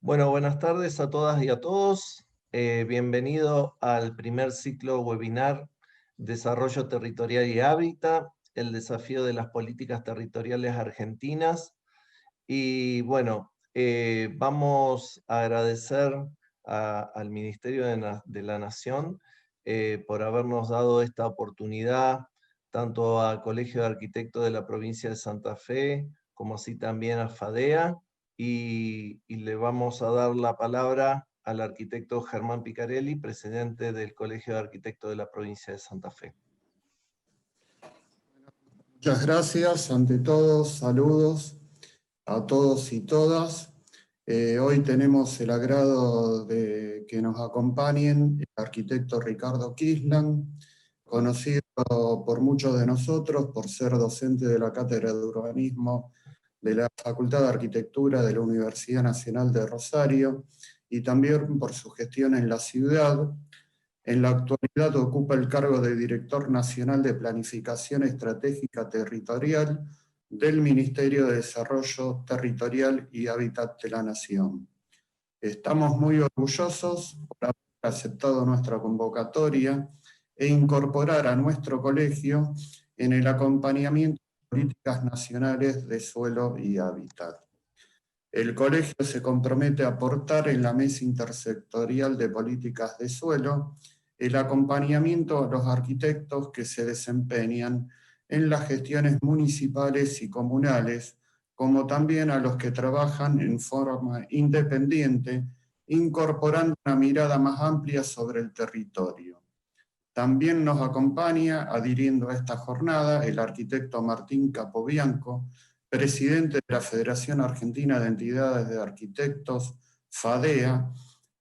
Bueno, buenas tardes a todas y a todos. Bienvenido al primer ciclo webinar Desarrollo Territorial y Hábitat, el desafío de las políticas territoriales argentinas. Y bueno, vamos a agradecer al Ministerio de la Nación por habernos dado esta oportunidad, tanto al Colegio de Arquitectos de la provincia de Santa Fe, como así también a FADEA, y le vamos a dar la palabra al arquitecto Germán Picarelli, presidente del Colegio de Arquitectos de la provincia de Santa Fe. Muchas gracias. Ante todo, saludos a todos y todas. Hoy tenemos el agrado de que nos acompañen el arquitecto Ricardo Kisland, conocido por muchos de nosotros por ser docente de la Cátedra de Urbanismo de la Facultad de Arquitectura de la Universidad Nacional de Rosario, y también por su gestión en la ciudad. En la actualidad ocupa el cargo de Director Nacional de Planificación Estratégica Territorial del Ministerio de Desarrollo Territorial y Hábitat de la Nación. Estamos muy orgullosos por haber aceptado nuestra convocatoria e incorporar a nuestro colegio en el acompañamiento de políticas nacionales de suelo y hábitat. El colegio se compromete a aportar en la Mesa Intersectorial de Políticas de Suelo el acompañamiento a los arquitectos que se desempeñan en las gestiones municipales y comunales, como también a los que trabajan en forma independiente, incorporando una mirada más amplia sobre el territorio. También nos acompaña, adhiriendo a esta jornada, el arquitecto Martín Capobianco, presidente de la Federación Argentina de Entidades de Arquitectos, FADEA,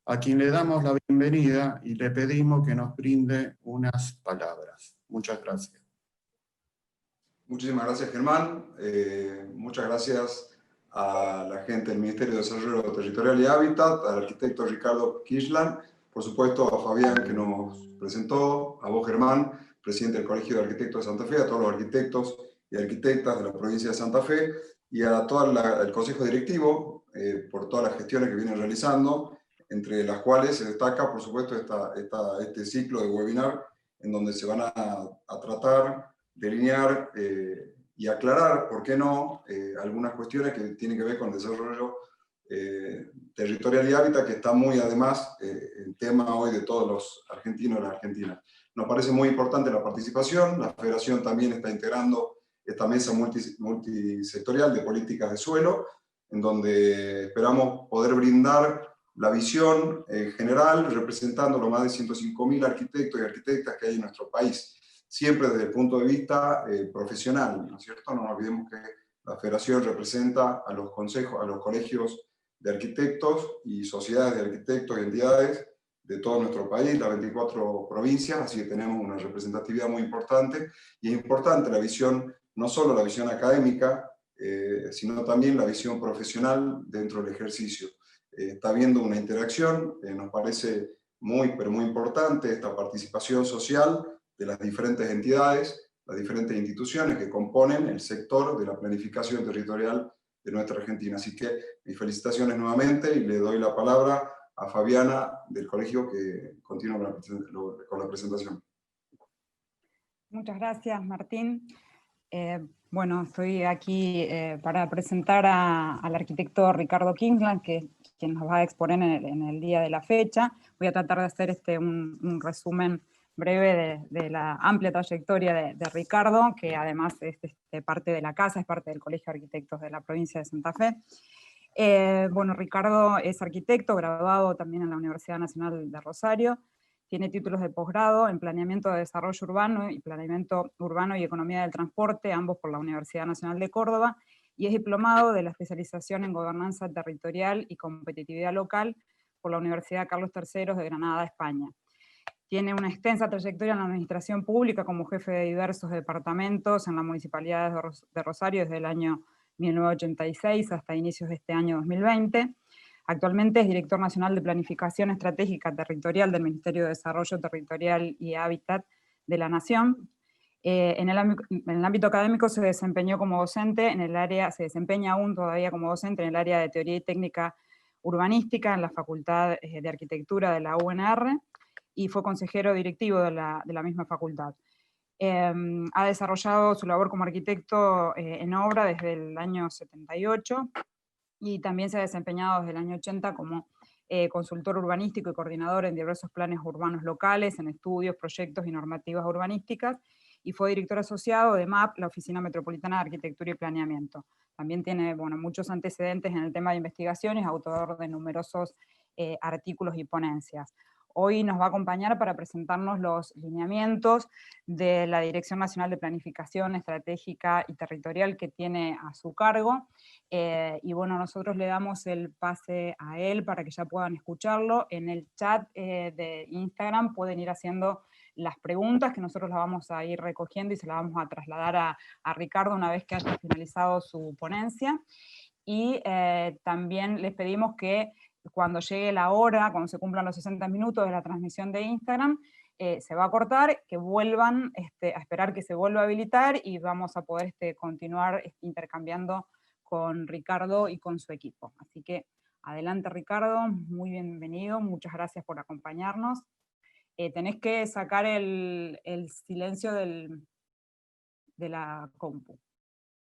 a quien le damos la bienvenida y le pedimos que nos brinde unas palabras. Muchas gracias. Muchísimas gracias, Germán. Muchas gracias a la gente del Ministerio de Desarrollo Territorial y Hábitat, al arquitecto Ricardo Kisland, por supuesto a Fabián que nos presentó, a vos, Germán, presidente del Colegio de Arquitectos de Santa Fe, a todos los arquitectos y arquitectas de la provincia de Santa Fe y a todo el Consejo Directivo por todas las gestiones que vienen realizando, entre las cuales se destaca, por supuesto, este ciclo de webinar en donde se van a tratar, delinear y aclarar, ¿por qué no?, algunas cuestiones que tienen que ver con el desarrollo territorial y hábitat, que está muy, además, el tema hoy de todos los argentinos y las argentinas. Nos parece muy importante la participación. La Federación también está integrando esta mesa multisectorial de políticas de suelo, en donde esperamos poder brindar la visión general, representando los más de 105.000 arquitectos y arquitectas que hay en nuestro país, siempre desde el punto de vista profesional, ¿no es cierto? No nos olvidemos que la Federación representa a los consejos, a los colegios de arquitectos y sociedades de arquitectos y entidades de todo nuestro país, las 24 provincias, así que tenemos una representatividad muy importante, y es importante la visión, no solo la visión académica, sino también la visión profesional dentro del ejercicio. Está habiendo una interacción, nos parece pero muy importante esta participación social de las diferentes entidades, las diferentes instituciones que componen el sector de la planificación territorial de nuestra Argentina. Así que mis felicitaciones nuevamente y le doy la palabra a Fabiana del colegio que continúa con la presentación. Muchas gracias, Martín. Bueno, estoy aquí para presentar al arquitecto Ricardo Kisland, que es quien nos va a exponer en el día de la fecha. Voy a tratar de hacer un resumen breve de la amplia trayectoria de Ricardo, que además es parte de la casa, es parte del Colegio de Arquitectos de la provincia de Santa Fe. Bueno, Ricardo es arquitecto, graduado también en la Universidad Nacional de Rosario. Tiene títulos de posgrado en Planeamiento de Desarrollo Urbano y Planeamiento Urbano y Economía del Transporte, ambos por la Universidad Nacional de Córdoba, y es diplomado de la especialización en Gobernanza Territorial y Competitividad Local por la Universidad Carlos III de Granada, España. Tiene una extensa trayectoria en la administración pública como jefe de diversos departamentos en la Municipalidad de Rosario desde el año 1986 hasta inicios de este año 2020. Actualmente es director nacional de Planificación Estratégica Territorial del Ministerio de Desarrollo Territorial y Hábitat de la Nación. En el ámbito académico se desempeñó como docente se desempeña aún todavía como docente en el área de Teoría y Técnica urbanística en la Facultad de Arquitectura de la UNR y fue consejero directivo de la misma facultad. Ha desarrollado su labor como arquitecto en obra desde el año 78 y también se ha desempeñado desde el año 80 como consultor urbanístico y coordinador en diversos planes urbanos locales, en estudios, proyectos y normativas urbanísticas, y fue director asociado de MAP, la Oficina Metropolitana de Arquitectura y Planeamiento. También tiene muchos antecedentes en el tema de investigación y es autor de numerosos artículos y ponencias. Hoy nos va a acompañar para presentarnos los lineamientos de la Dirección Nacional de Planificación Estratégica y Territorial que tiene a su cargo. Y bueno, nosotros le damos el pase a él para que ya puedan escucharlo. En el chat de Instagram pueden ir haciendo las preguntas que nosotros las vamos a ir recogiendo y se las vamos a trasladar a Ricardo una vez que haya finalizado su ponencia. Y también les pedimos que cuando llegue la hora, cuando se cumplan los 60 minutos de la transmisión de Instagram, se va a cortar, que vuelvan a esperar que se vuelva a habilitar y vamos a poder continuar intercambiando con Ricardo y con su equipo. Así que adelante Ricardo, muy bienvenido, muchas gracias por acompañarnos. Tenés que sacar el silencio de la compu,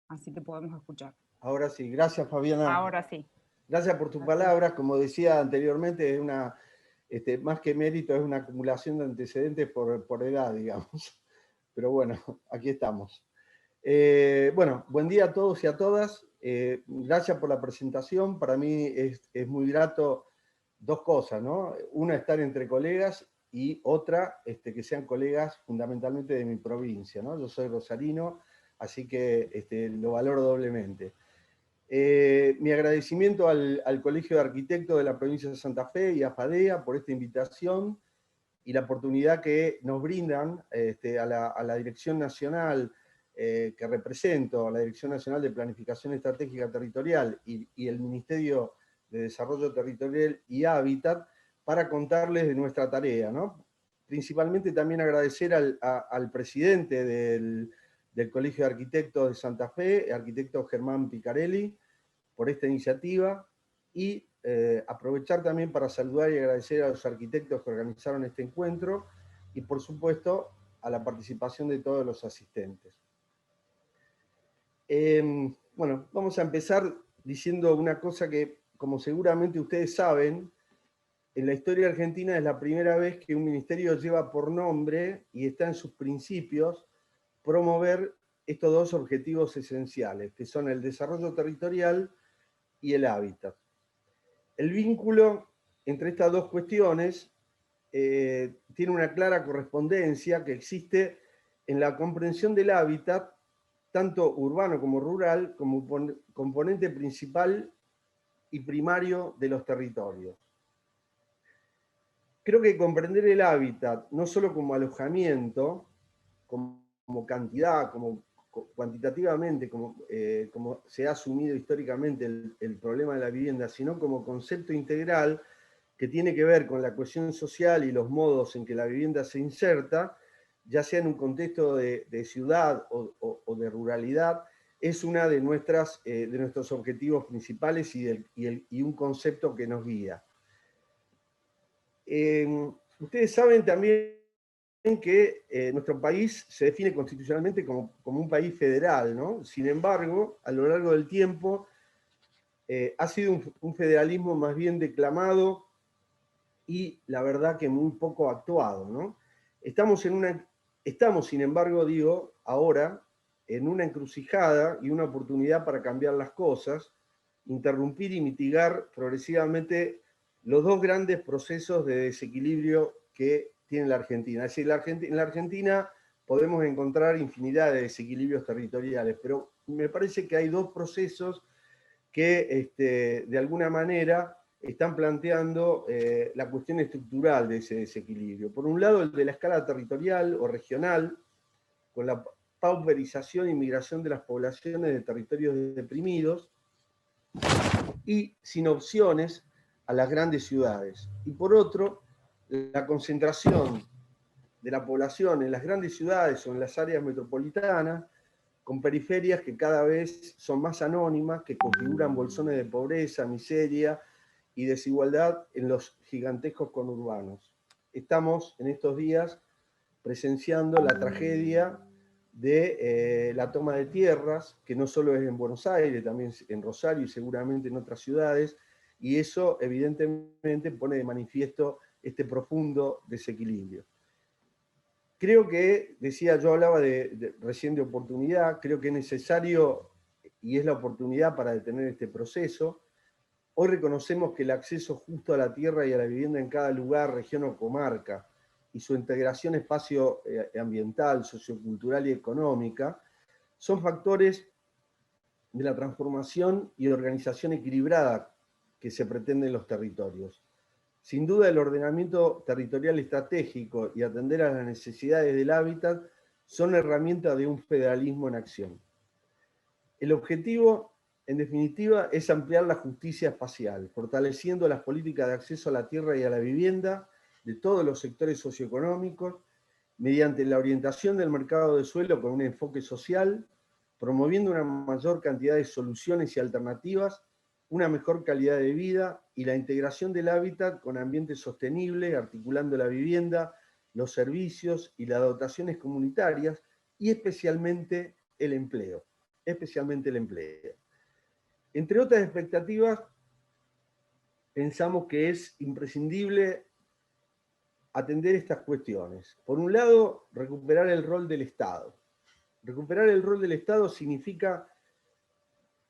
así te podemos escuchar. Ahora sí, gracias Fabiana. Ahora sí. Gracias por tus palabras. Como decía anteriormente, es una, más que mérito, es una acumulación de antecedentes por edad, digamos. Pero bueno, aquí estamos. Bueno, buen día a todos y a todas. Gracias por la presentación. Para mí es muy grato dos cosas, ¿no? Una, estar entre colegas, y otra, que sean colegas fundamentalmente de mi provincia, ¿no? Yo soy rosarino, así que lo valoro doblemente. Mi agradecimiento al Colegio de Arquitectos de la provincia de Santa Fe y a FADEA por esta invitación y la oportunidad que nos brindan a la Dirección Nacional que represento, a la Dirección Nacional de Planificación Estratégica Territorial y el Ministerio de Desarrollo Territorial y Hábitat, para contarles de nuestra tarea, ¿no? Principalmente también agradecer al presidente del Colegio de Arquitectos de Santa Fe, arquitecto Germán Picarelli, por esta iniciativa, y aprovechar también para saludar y agradecer a los arquitectos que organizaron este encuentro, y por supuesto a la participación de todos los asistentes. Bueno, vamos a empezar diciendo una cosa que, como seguramente ustedes saben, en la historia argentina es la primera vez que un ministerio lleva por nombre, y está en sus principios, promover estos dos objetivos esenciales, que son el desarrollo territorial y el hábitat. El vínculo entre estas dos cuestiones tiene una clara correspondencia que existe en la comprensión del hábitat, tanto urbano como rural, como componente principal y primario de los territorios. Creo que comprender el hábitat, no solo como alojamiento, como cantidad, como cuantitativamente, como se ha asumido históricamente el problema de la vivienda, sino como concepto integral que tiene que ver con la cohesión social y los modos en que la vivienda se inserta, ya sea en un contexto de ciudad o de ruralidad, es una de nuestros objetivos principales y un concepto que nos guía. Ustedes saben también que nuestro país se define constitucionalmente como un país federal, ¿no? Sin embargo, a lo largo del tiempo ha sido un federalismo más bien declamado y la verdad que muy poco actuado, ¿no? Estamos, sin embargo, digo, ahora en una encrucijada y una oportunidad para cambiar las cosas, interrumpir y mitigar progresivamente los dos grandes procesos de desequilibrio que tiene la Argentina. Es decir, en la Argentina podemos encontrar infinidad de desequilibrios territoriales, pero me parece que hay dos procesos que de alguna manera están planteando la cuestión estructural de ese desequilibrio. Por un lado, el de la escala territorial o regional, con la pauperización y migración de las poblaciones de territorios deprimidos y sin opciones a las grandes ciudades. Y por otro, la concentración de la población en las grandes ciudades o en las áreas metropolitanas, con periferias que cada vez son más anónimas, que configuran bolsones de pobreza, miseria y desigualdad en los gigantescos conurbanos. Estamos en estos días presenciando la tragedia de la toma de tierras, que no solo es en Buenos Aires, también en Rosario y seguramente en otras ciudades, y eso evidentemente pone de manifiesto este profundo desequilibrio. Creo que, decía, yo hablaba recién de oportunidad, creo que es necesario, y es la oportunidad para detener este proceso. Hoy reconocemos que el acceso justo a la tierra y a la vivienda en cada lugar, región o comarca, y su integración espacio-ambiental, sociocultural y económica, son factores de la transformación y organización equilibrada que se pretende en los territorios. Sin duda, el ordenamiento territorial estratégico y atender a las necesidades del hábitat son herramientas de un federalismo en acción. El objetivo, en definitiva, es ampliar la justicia espacial, fortaleciendo las políticas de acceso a la tierra y a la vivienda de todos los sectores socioeconómicos, mediante la orientación del mercado de suelo con un enfoque social, promoviendo una mayor cantidad de soluciones y alternativas, una mejor calidad de vida y la integración del hábitat con ambiente sostenible, articulando la vivienda, los servicios y las dotaciones comunitarias y especialmente el empleo. Entre otras expectativas, pensamos que es imprescindible atender estas cuestiones. Por un lado, recuperar el rol del Estado. Recuperar el rol del Estado significa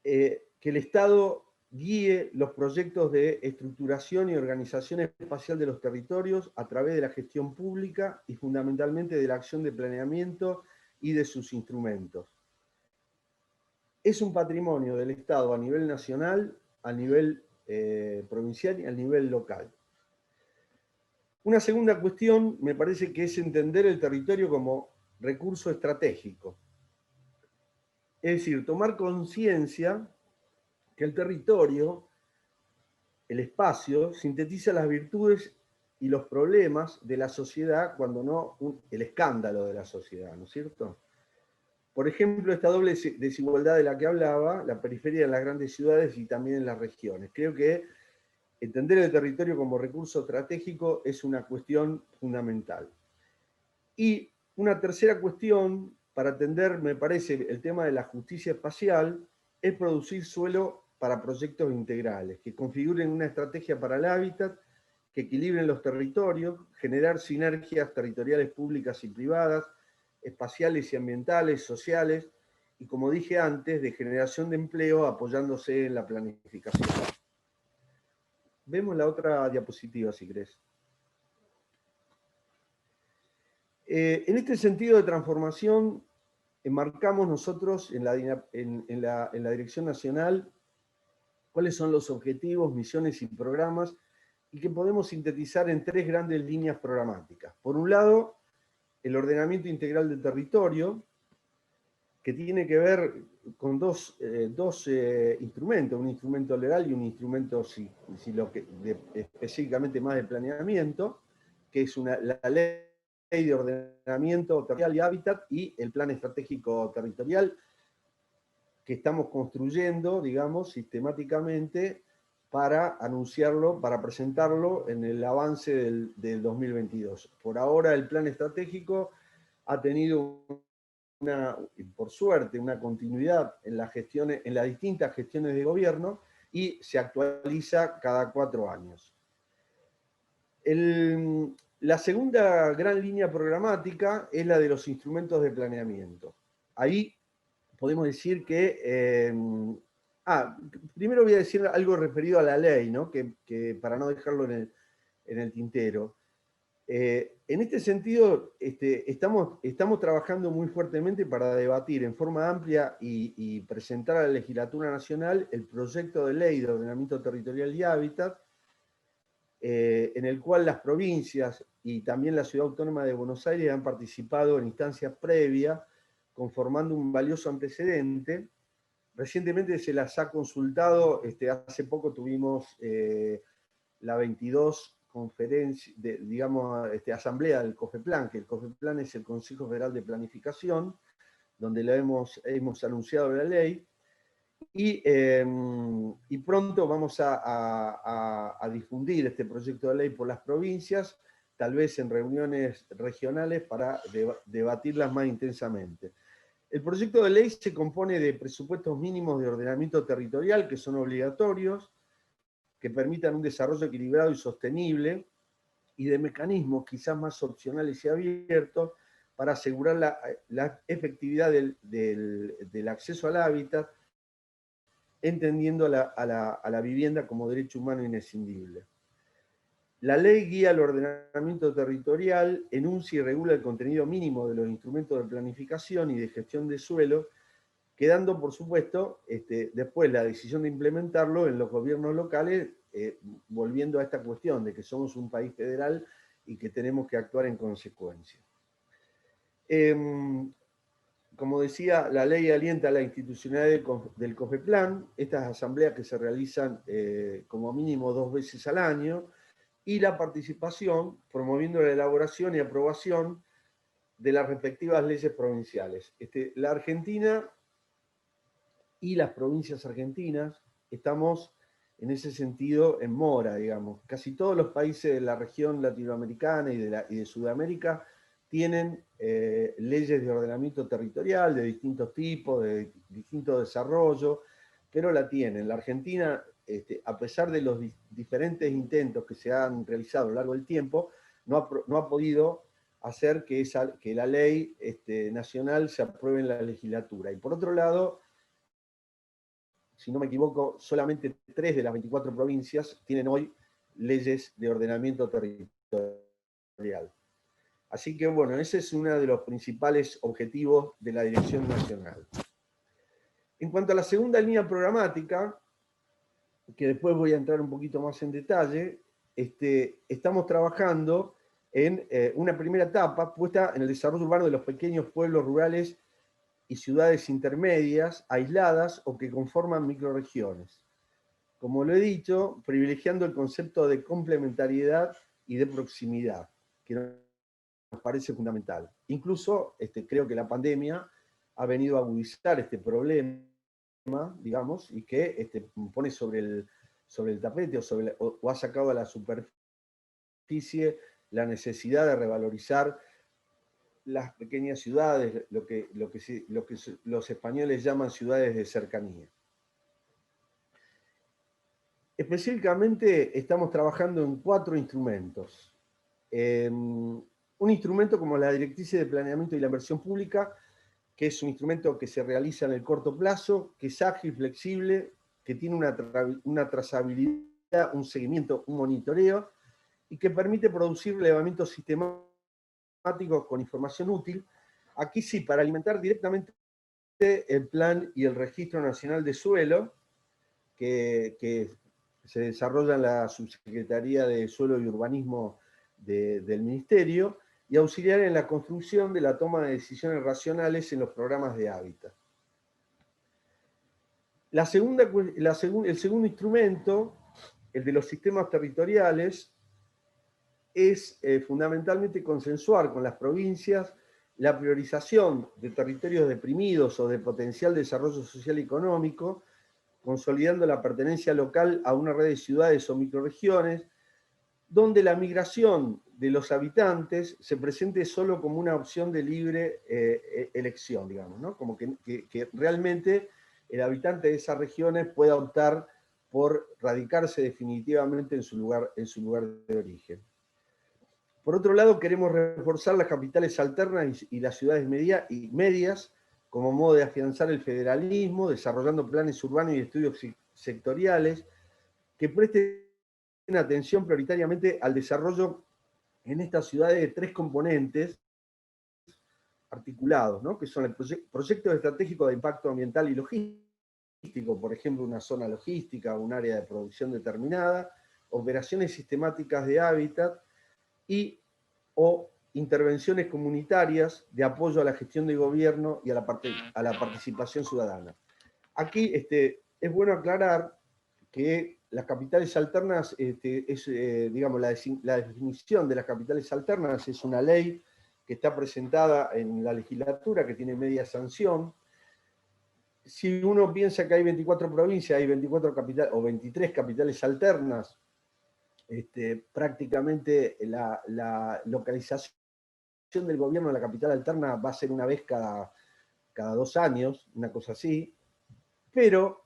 que el Estado guíe los proyectos de estructuración y organización espacial de los territorios a través de la gestión pública y fundamentalmente de la acción de planeamiento y de sus instrumentos. Es un patrimonio del Estado a nivel nacional, a nivel provincial y a nivel local. Una segunda cuestión me parece que es entender el territorio como recurso estratégico. Es decir, tomar conciencia que el territorio, el espacio, sintetiza las virtudes y los problemas de la sociedad, cuando no el escándalo de la sociedad, ¿no es cierto? Por ejemplo, esta doble desigualdad de la que hablaba, la periferia en las grandes ciudades y también en las regiones. Creo que entender el territorio como recurso estratégico es una cuestión fundamental. Y una tercera cuestión, para atender, me parece, el tema de la justicia espacial, es producir suelo para proyectos integrales, que configuren una estrategia para el hábitat, que equilibren los territorios, generar sinergias territoriales públicas y privadas, espaciales y ambientales, sociales, y como dije antes, de generación de empleo apoyándose en la planificación. Vemos la otra diapositiva, si querés. En este sentido de transformación, enmarcamos nosotros en la Dirección Nacional cuáles son los objetivos, misiones y programas, y que podemos sintetizar en tres grandes líneas programáticas. Por un lado, el ordenamiento integral del territorio, que tiene que ver con dos instrumentos, un instrumento legal y un instrumento específicamente más de planeamiento, que es la ley de ordenamiento territorial y hábitat y el plan estratégico territorial que estamos construyendo, digamos, sistemáticamente para anunciarlo, para presentarlo en el avance del 2022. Por ahora el plan estratégico ha tenido por suerte, una continuidad en las distintas gestiones de gobierno y se actualiza cada 4 años. La segunda gran línea programática es la de los instrumentos de planeamiento. Ahí podemos decir que... primero voy a decir algo referido a la ley, ¿no? que para no dejarlo en el tintero. En este sentido, estamos trabajando muy fuertemente para debatir en forma amplia y presentar a la Legislatura Nacional el proyecto de ley de ordenamiento territorial y hábitat, en el cual las provincias y también la Ciudad Autónoma de Buenos Aires han participado en instancias previas, conformando un valioso antecedente. Recientemente se las ha consultado, hace poco tuvimos la 22 conferencia, asamblea del COFEPLAN, que el COFEPLAN es el Consejo Federal de Planificación, donde hemos anunciado la ley, Y pronto vamos a difundir este proyecto de ley por las provincias, tal vez en reuniones regionales para debatirlas más intensamente. El proyecto de ley se compone de presupuestos mínimos de ordenamiento territorial que son obligatorios, que permitan un desarrollo equilibrado y sostenible, y de mecanismos quizás más opcionales y abiertos para asegurar la efectividad del acceso al hábitat, entendiendo a la vivienda como derecho humano inescindible. La ley guía el ordenamiento territorial, enuncia y regula el contenido mínimo de los instrumentos de planificación y de gestión de suelo, quedando, por supuesto, después la decisión de implementarlo en los gobiernos locales, volviendo a esta cuestión de que somos un país federal y que tenemos que actuar en consecuencia. Como decía, la ley alienta la institucionalidad del COFEPLAN, estas asambleas que se realizan como mínimo 2 veces al año, y la participación, promoviendo la elaboración y aprobación de las respectivas leyes provinciales. La Argentina y las provincias argentinas estamos en ese sentido en mora, digamos. Casi todos los países de la región latinoamericana y de Sudamérica tienen leyes de ordenamiento territorial de distintos tipos, de distinto desarrollo, pero la tienen. La Argentina, a pesar de los diferentes intentos que se han realizado a lo largo del tiempo, no ha podido hacer que la ley nacional se apruebe en la legislatura. Y por otro lado, si no me equivoco, solamente 3 de las 24 provincias tienen hoy leyes de ordenamiento territorial. Así que bueno, ese es uno de los principales objetivos de la Dirección Nacional. En cuanto a la segunda línea programática, que después voy a entrar un poquito más en detalle, estamos trabajando en una primera etapa puesta en el desarrollo urbano de los pequeños pueblos rurales y ciudades intermedias, aisladas o que conforman microrregiones. Como lo he dicho, privilegiando el concepto de complementariedad y de proximidad, que nos parece fundamental. Incluso creo que la pandemia ha venido a agudizar este problema, digamos, y que pone sobre el tapete o ha sacado a la superficie la necesidad de revalorizar las pequeñas ciudades, lo que los españoles llaman ciudades de cercanía. Específicamente estamos trabajando en 4 instrumentos. Un instrumento como la Directriz de Planeamiento y la Inversión Pública, que es un instrumento que se realiza en el corto plazo, que es ágil, flexible, que tiene una trazabilidad, un seguimiento, un monitoreo, y que permite producir relevamientos sistemáticos con información útil. Aquí sí, para alimentar directamente el plan y el registro nacional de suelo, que se desarrolla en la Subsecretaría de Suelo y Urbanismo del Ministerio, y auxiliar en la construcción de la toma de decisiones racionales en los programas de hábitat. El segundo instrumento, el de los sistemas territoriales, es fundamentalmente consensuar con las provincias la priorización de territorios deprimidos o de potencial desarrollo social y económico, consolidando la pertenencia local a una red de ciudades o microrregiones, donde la migración de los habitantes se presente solo como una opción de libre elección, digamos, ¿no? Como que realmente el habitante de esas regiones pueda optar por radicarse definitivamente en su lugar de origen. Por otro lado, queremos reforzar las capitales alternas y las ciudades medias como modo de afianzar el federalismo, desarrollando planes urbanos y estudios sectoriales que presten atención prioritariamente al desarrollo en estas ciudades de 3 componentes articulados, ¿no? Que son el proyecto estratégico de impacto ambiental y logístico, por ejemplo, una zona logística, un área de producción determinada, operaciones sistemáticas de hábitat o intervenciones comunitarias de apoyo a la gestión de gobierno y a la participación ciudadana. Aquí es bueno aclarar que las capitales alternas, digamos, la definición de las capitales alternas es una ley que está presentada en la legislatura, que tiene media sanción, si uno piensa que hay 24 provincias, hay 24 capitales o 23 capitales alternas, prácticamente la localización del gobierno de la capital alterna va a ser una vez cada 2 años, una cosa así, pero,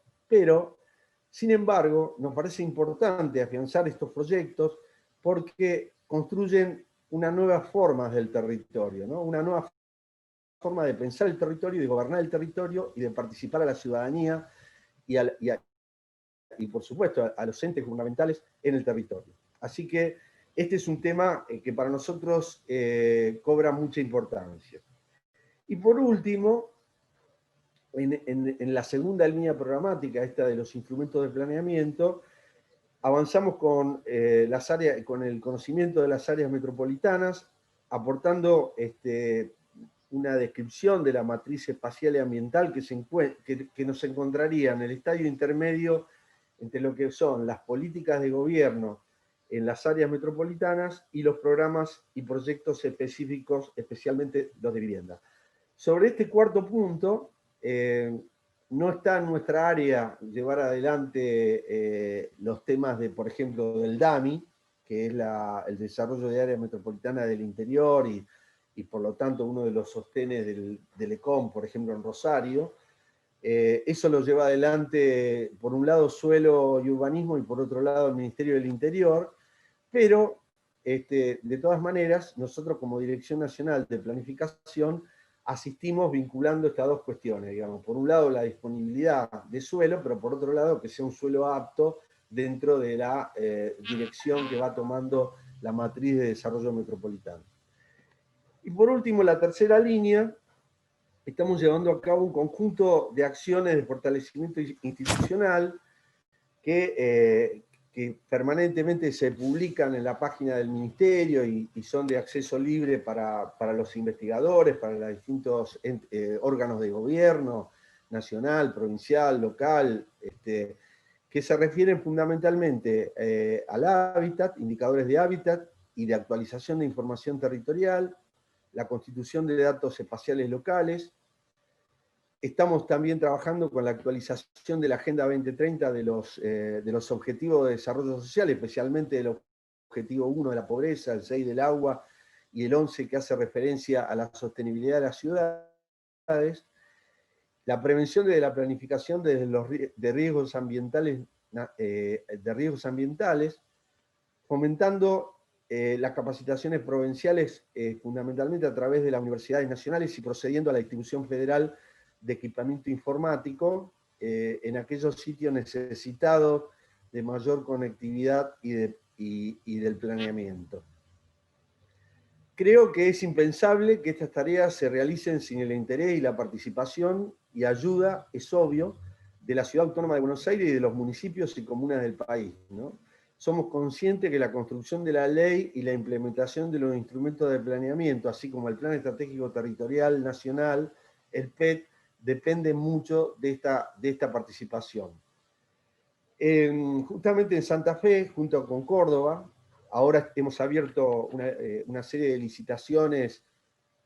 sin embargo, nos parece importante afianzar estos proyectos porque construyen una nueva forma del territorio, ¿no? Una nueva forma de pensar el territorio, de gobernar el territorio y de participar a la ciudadanía y por supuesto, a los entes fundamentales en el territorio. Así que este es un tema que para nosotros cobra mucha importancia. Y por último, en la segunda línea programática, esta de los instrumentos de planeamiento, avanzamos con el conocimiento de las áreas metropolitanas, aportando una descripción de la matriz espacial y ambiental que nos encontraría en el estadio intermedio entre lo que son las políticas de gobierno en las áreas metropolitanas y los programas y proyectos específicos, especialmente los de vivienda. Sobre este cuarto punto, no está en nuestra área llevar adelante los temas de, por ejemplo, del DAMI, que es el desarrollo de área metropolitana del interior y por lo tanto uno de los sostenes del ECOM, por ejemplo, en Rosario. Eso lo lleva adelante, por un lado, Suelo y Urbanismo, y por otro lado, el Ministerio del Interior, pero, de todas maneras, nosotros como Dirección Nacional de Planificación asistimos vinculando estas dos cuestiones, digamos. Por un lado, la disponibilidad de suelo, pero por otro lado, que sea un suelo apto dentro de la dirección que va tomando la matriz de desarrollo metropolitano. Y por último, la tercera línea, estamos llevando a cabo un conjunto de acciones de fortalecimiento institucional que permanentemente se publican en la página del Ministerio y son de acceso libre para los investigadores, para los distintos órganos de gobierno, nacional, provincial, local, que se refieren fundamentalmente al hábitat, indicadores de hábitat y de actualización de información territorial, la constitución de datos espaciales locales. Estamos también trabajando con la actualización de la Agenda 2030 de los Objetivos de Desarrollo Social, especialmente el Objetivo 1 de la pobreza, el 6 del agua y el 11 que hace referencia a la sostenibilidad de las ciudades, la prevención de la planificación de riesgos ambientales, fomentando las capacitaciones provinciales fundamentalmente a través de las universidades nacionales y procediendo a la distribución federal de equipamiento informático en aquellos sitios necesitados de mayor conectividad y del planeamiento. Creo que es impensable que estas tareas se realicen sin el interés y la participación y ayuda, es obvio, de la Ciudad Autónoma de Buenos Aires y de los municipios y comunas del país, ¿no? Somos conscientes que la construcción de la ley y la implementación de los instrumentos de planeamiento, así como el Plan Estratégico Territorial Nacional, el PET, depende mucho de esta participación. Justamente en Santa Fe, junto con Córdoba, ahora hemos abierto una serie de licitaciones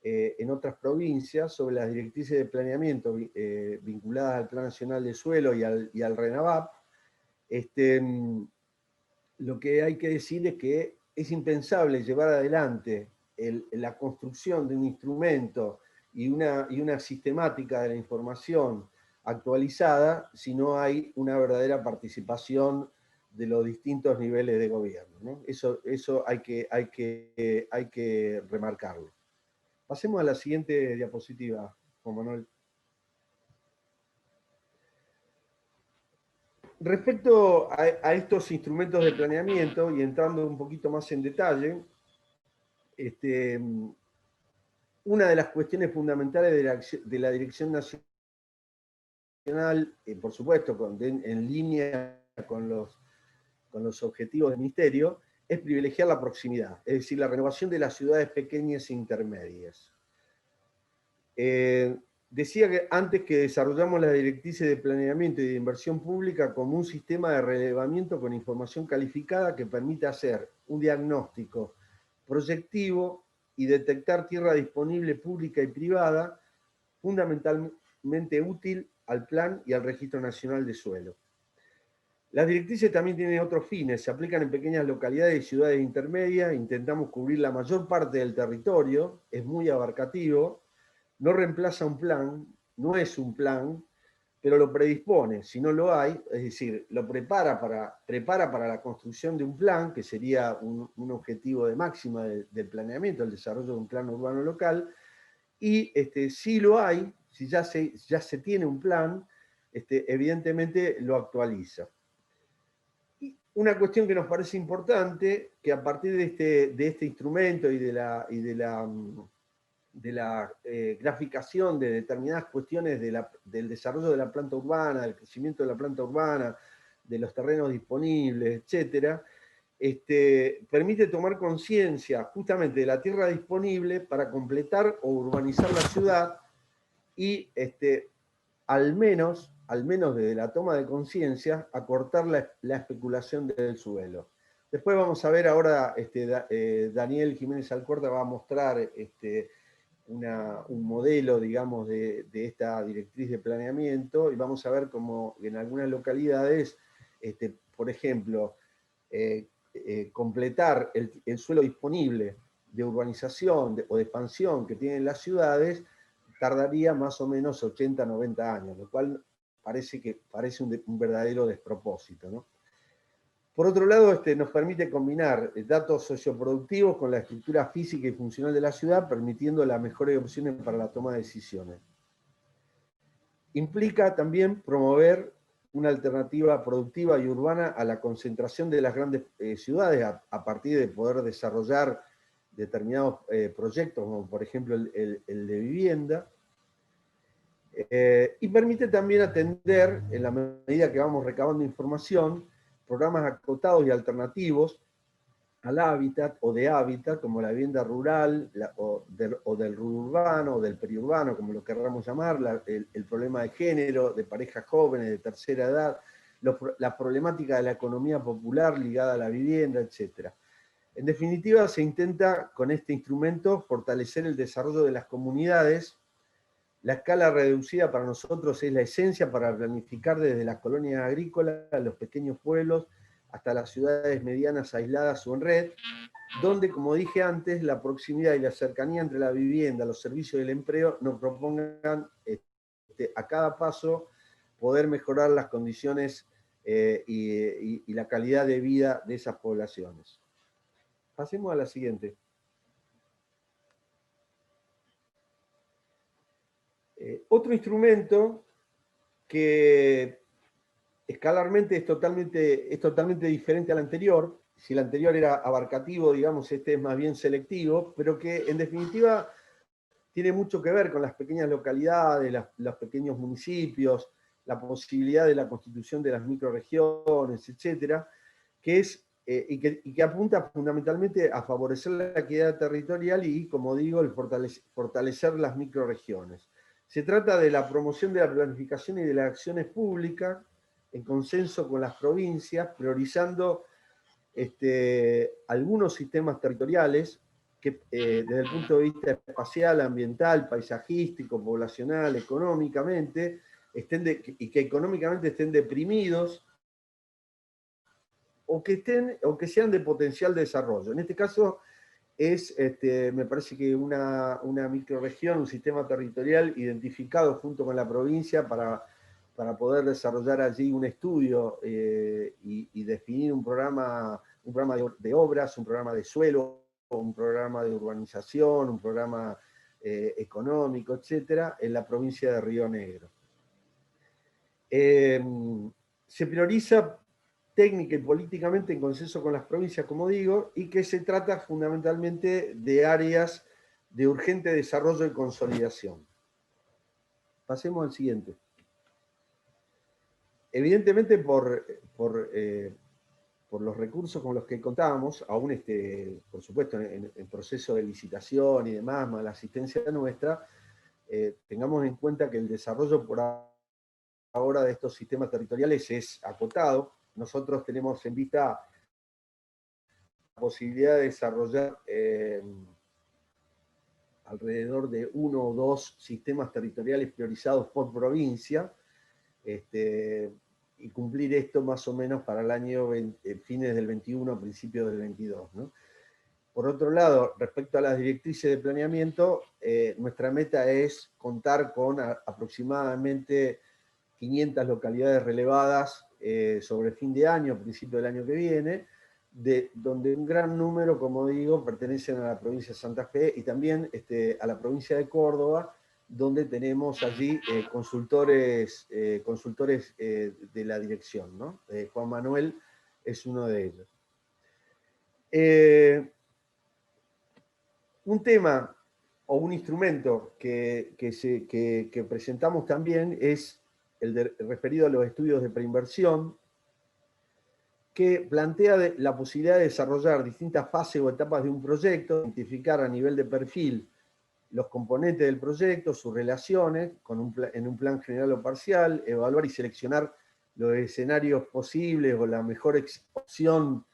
en otras provincias sobre las directrices de planeamiento vinculadas al Plan Nacional de Suelo y al RENAVAP. Lo que hay que decir es que es impensable llevar adelante la construcción de un instrumento y una sistemática de la información actualizada si no hay una verdadera participación de los distintos niveles de gobierno, ¿no? Eso hay que remarcarlo. Pasemos a la siguiente diapositiva, Juan Manuel. Respecto a estos instrumentos de planeamiento, y entrando un poquito más en detalle, una de las cuestiones fundamentales de la Dirección Nacional, por supuesto, en línea con los objetivos del Ministerio, es privilegiar la proximidad, es decir, la renovación de las ciudades pequeñas e intermedias. Decía que antes que desarrollamos las directrices de planeamiento y de inversión pública como un sistema de relevamiento con información calificada que permite hacer un diagnóstico proyectivo y detectar tierra disponible pública y privada, fundamentalmente útil al plan y al Registro Nacional de Suelo. Las directrices también tienen otros fines, se aplican en pequeñas localidades y ciudades intermedias, intentamos cubrir la mayor parte del territorio, es muy abarcativo, no reemplaza un plan, no es un plan, pero lo predispone, si no lo hay, es decir, lo prepara para la construcción de un plan, que sería un objetivo de máxima del planeamiento, el desarrollo de un plan urbano local, y si lo hay, si ya se tiene un plan, evidentemente lo actualiza. Y una cuestión que nos parece importante, que a partir de este instrumento y de la graficación de determinadas cuestiones del desarrollo de la planta urbana, del crecimiento de la planta urbana, de los terrenos disponibles, etcétera, permite tomar conciencia justamente de la tierra disponible para completar o urbanizar la ciudad y al menos desde la toma de conciencia, acortar la especulación del suelo. Después vamos a ver ahora, Daniel Jiménez Alcorta va a mostrar un modelo, digamos, de esta directriz de planeamiento, y vamos a ver cómo en algunas localidades, por ejemplo, completar el suelo disponible de urbanización o de expansión que tienen las ciudades tardaría más o menos 80, 90 años, lo cual parece un verdadero despropósito, ¿no? Por otro lado, nos permite combinar datos socioproductivos con la estructura física y funcional de la ciudad, permitiendo las mejores opciones para la toma de decisiones. Implica también promover una alternativa productiva y urbana a la concentración de las grandes ciudades a partir de poder desarrollar determinados proyectos, como por ejemplo el de vivienda, y permite también atender, en la medida que vamos recabando información, programas acotados y alternativos al hábitat o de hábitat, como la vivienda rural o del urbano o del periurbano, como lo querramos llamar, el problema de género, de parejas jóvenes, de tercera edad, la problemática de la economía popular ligada a la vivienda, etc. En definitiva, se intenta con este instrumento fortalecer el desarrollo de las comunidades. La escala reducida para nosotros es la esencia para planificar desde las colonias agrícolas, los pequeños pueblos, hasta las ciudades medianas aisladas o en red, donde, como dije antes, la proximidad y la cercanía entre la vivienda, los servicios y el empleo nos propongan a cada paso poder mejorar las condiciones y la calidad de vida de esas poblaciones. Pasemos a la siguiente. Otro instrumento que escalarmente es totalmente diferente al anterior. Si el anterior era abarcativo, digamos, este es más bien selectivo, pero que en definitiva tiene mucho que ver con las pequeñas localidades, los pequeños municipios, la posibilidad de la constitución de las microrregiones, etcétera, y que apunta fundamentalmente a favorecer la equidad territorial y, como digo, el fortalecer las microrregiones. Se trata de la promoción de la planificación y de las acciones públicas en consenso con las provincias, priorizando algunos sistemas territoriales que desde el punto de vista espacial, ambiental, paisajístico, poblacional, económicamente, y que económicamente estén deprimidos o que sean de potencial desarrollo. En este caso me parece que una microrregión, un sistema territorial identificado junto con la provincia para poder desarrollar allí un estudio y definir un programa de obras, un programa de suelo, un programa de urbanización, un programa económico, etcétera, en la provincia de Río Negro. Se prioriza técnica y políticamente en consenso con las provincias, como digo, y que se trata fundamentalmente de áreas de urgente desarrollo y consolidación. Pasemos al siguiente. Evidentemente, por los recursos con los que contábamos, aún por supuesto en proceso de licitación y demás, más la asistencia nuestra, tengamos en cuenta que el desarrollo por ahora de estos sistemas territoriales es acotado. Nosotros tenemos en vista la posibilidad de desarrollar alrededor de 1 o 2 sistemas territoriales priorizados por provincia, y cumplir esto más o menos para el año fines del 21, principios del 22, ¿no? Por otro lado, respecto a las directrices de planeamiento, nuestra meta es contar con aproximadamente 500 localidades relevadas sobre fin de año, principio del año que viene, donde un gran número, como digo, pertenecen a la provincia de Santa Fe y también a la provincia de Córdoba, donde tenemos allí consultores de la dirección, ¿no? Juan Manuel es uno de ellos. Un tema o un instrumento que presentamos también es el referido a los estudios de preinversión, que plantea la posibilidad de desarrollar distintas fases o etapas de un proyecto, identificar a nivel de perfil los componentes del proyecto, sus relaciones, en un plan general o parcial, evaluar y seleccionar los escenarios posibles o la mejor opción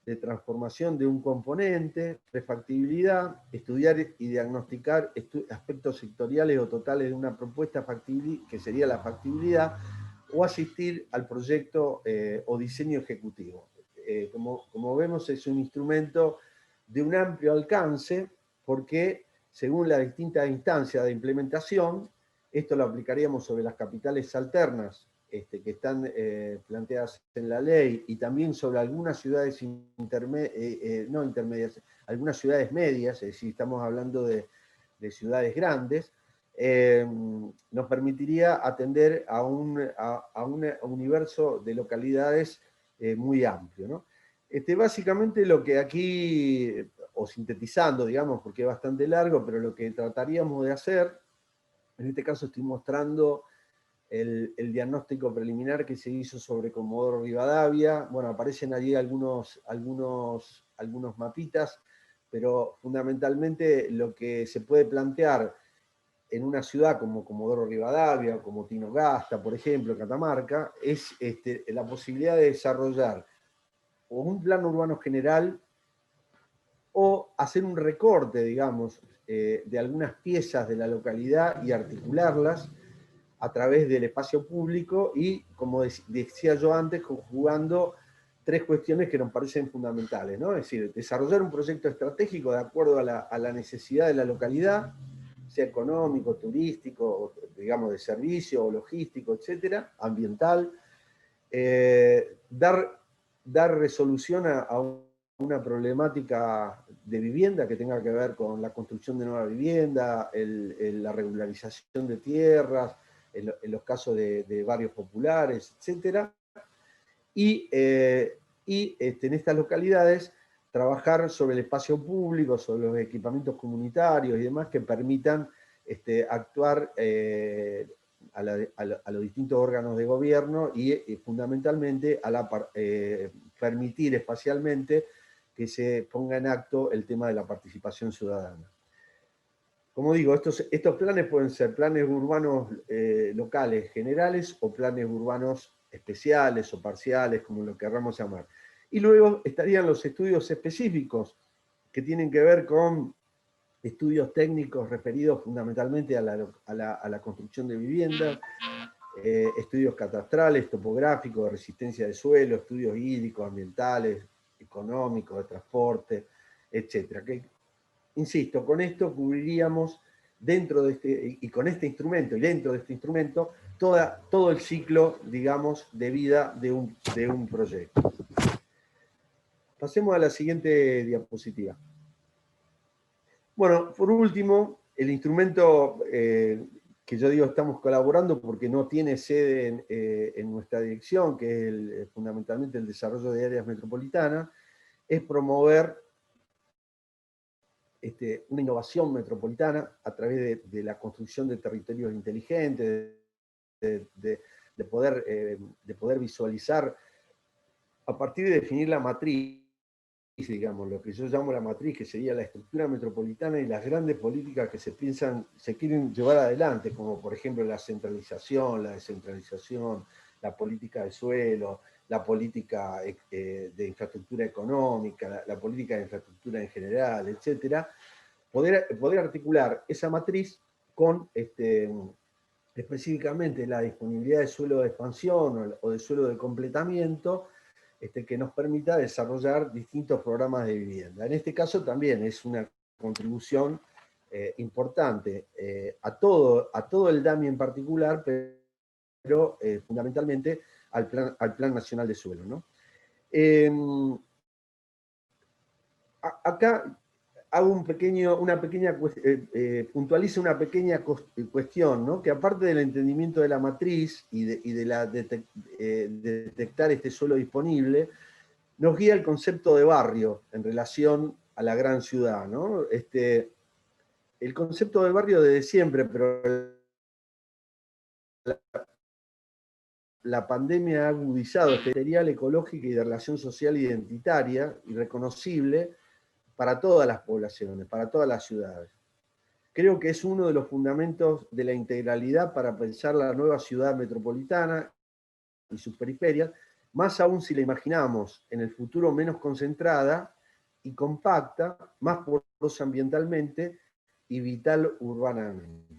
de transformación de un componente, refactibilidad, estudiar y diagnosticar aspectos sectoriales o totales de una propuesta factible, que sería la factibilidad, o asistir al proyecto o diseño ejecutivo. Como vemos, es un instrumento de un amplio alcance, porque según las distintas instancias de implementación, esto lo aplicaríamos sobre las capitales alternas que están planteadas en la ley, y también sobre algunas ciudades no intermedias, algunas ciudades medias, es decir, estamos hablando de ciudades grandes, nos permitiría atender a un universo de localidades muy amplio, ¿no? Básicamente lo que aquí, o sintetizando, digamos, porque es bastante largo, pero lo que trataríamos de hacer, en este caso estoy mostrando el diagnóstico preliminar que se hizo sobre Comodoro Rivadavia. Bueno, aparecen allí algunos mapitas, pero fundamentalmente lo que se puede plantear en una ciudad como Comodoro Rivadavia, como Tinogasta, por ejemplo, Catamarca, es la posibilidad de desarrollar o un plan urbano general o hacer un recorte, digamos, de algunas piezas de la localidad y articularlas a través del espacio público y, como decía yo antes, conjugando tres cuestiones que nos parecen fundamentales, ¿no? Es decir, desarrollar un proyecto estratégico de acuerdo a la necesidad de la localidad, sea económico, turístico, digamos de servicio o logístico, etcétera, ambiental, dar resolución a una problemática de vivienda que tenga que ver con la construcción de nueva vivienda, la regularización de tierras, en los casos de barrios populares, etcétera, y en estas localidades trabajar sobre el espacio público, sobre los equipamientos comunitarios y demás que permitan actuar a los distintos órganos de gobierno y fundamentalmente permitir espacialmente que se ponga en acto el tema de la participación ciudadana. Como digo, estos planes pueden ser planes urbanos locales generales o planes urbanos especiales o parciales, como lo querramos llamar. Y luego estarían los estudios específicos, que tienen que ver con estudios técnicos referidos fundamentalmente a la construcción de viviendas, estudios catastrales, topográficos, de resistencia de suelo, estudios hídricos, ambientales, económicos, de transporte, etc. Que, insisto, con esto cubriríamos dentro de con este instrumento y dentro de este instrumento todo el ciclo, digamos, de vida de un proyecto. Pasemos a la siguiente diapositiva. Bueno, por último, el instrumento que yo digo estamos colaborando porque no tiene sede en nuestra dirección, que es fundamentalmente el desarrollo de áreas metropolitanas, es promover una innovación metropolitana a través de la construcción de territorios inteligentes, de poder visualizar a partir de definir la matriz, digamos, lo que yo llamo la matriz, que sería la estructura metropolitana y las grandes políticas que se quieren llevar adelante, como por ejemplo la centralización, la descentralización, la política de suelo, la política de infraestructura económica, la política de infraestructura en general, etcétera, poder articular esa matriz con específicamente la disponibilidad de suelo de expansión o de suelo de completamiento, que nos permita desarrollar distintos programas de vivienda. En este caso también es una contribución importante a todo el DAMI en particular, pero fundamentalmente al Plan Nacional de Suelo, ¿no? Acá hago puntualizo una pequeña cuestión, ¿no? Que aparte del entendimiento de la matriz y de detectar este suelo disponible, nos guía el concepto de barrio en relación a la gran ciudad, ¿no? El concepto de barrio desde siempre, pero la pandemia ha agudizado este material ecológico y de relación social identitaria y reconocible para todas las poblaciones, para todas las ciudades. Creo que es uno de los fundamentos de la integralidad para pensar la nueva ciudad metropolitana y sus periferias, más aún si la imaginamos en el futuro menos concentrada y compacta, más porosa ambientalmente y vital urbanamente.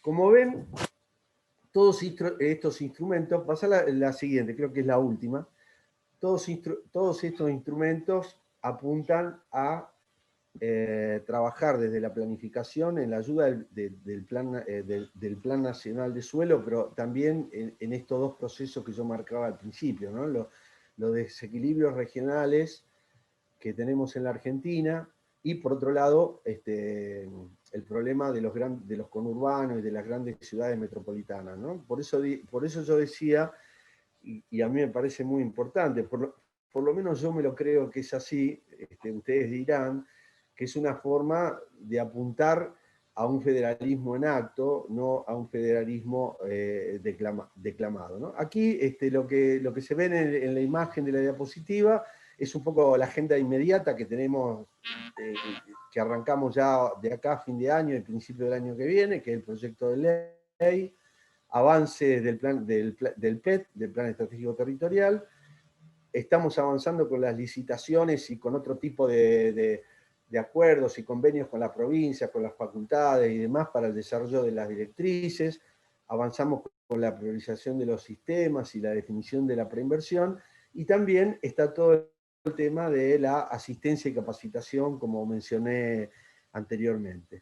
Como ven, todos estos instrumentos, pasa la siguiente, creo que es la última, todos estos instrumentos apuntan a trabajar desde la planificación en la ayuda del Plan Nacional de Suelo, pero también en estos dos procesos que yo marcaba al principio, ¿no? Los desequilibrios regionales que tenemos en la Argentina y por otro lado el problema de los conurbanos y de las grandes ciudades metropolitanas, ¿no? Por eso yo decía, y a mí me parece muy importante, por lo menos yo me lo creo que es así, ustedes dirán, que es una forma de apuntar a un federalismo en acto, no a un federalismo declamado, ¿no? Aquí lo que se ve en la imagen de la diapositiva es un poco la agenda inmediata que tenemos, que arrancamos ya de acá a fin de año y principio del año que viene, que es el proyecto de ley, avances del PET, del Plan Estratégico Territorial. Estamos avanzando con las licitaciones y con otro tipo de acuerdos y convenios con la provincia, con las facultades y demás para el desarrollo de las directrices. Avanzamos con la priorización de los sistemas y la definición de la preinversión. Y también está todo el tema de la asistencia y capacitación, como mencioné anteriormente.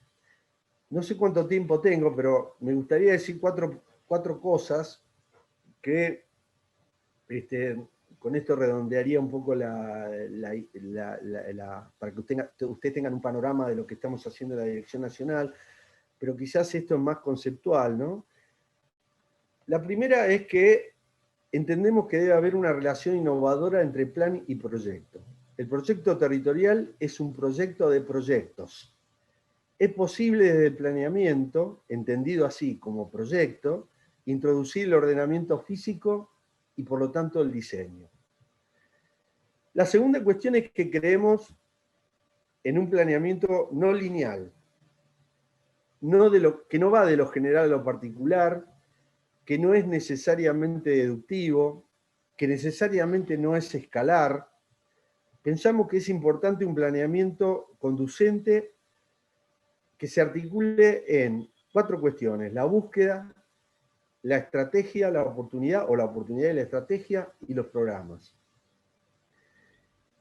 No sé cuánto tiempo tengo, pero me gustaría decir cuatro cosas que con esto redondearía un poco para que ustedes tengan un panorama de lo que estamos haciendo en la Dirección Nacional, pero quizás esto es más conceptual, ¿no? La primera es que entendemos que debe haber una relación innovadora entre plan y proyecto. El proyecto territorial es un proyecto de proyectos. Es posible desde el planeamiento, entendido así como proyecto, introducir el ordenamiento físico y por lo tanto el diseño. La segunda cuestión es que creemos en un planeamiento no lineal, que no va de lo general a lo particular, que no es necesariamente deductivo, que necesariamente no es escalar. Pensamos que es importante un planeamiento conducente que se articule en cuatro cuestiones: la búsqueda, la estrategia, la oportunidad o la oportunidad y la estrategia y los programas.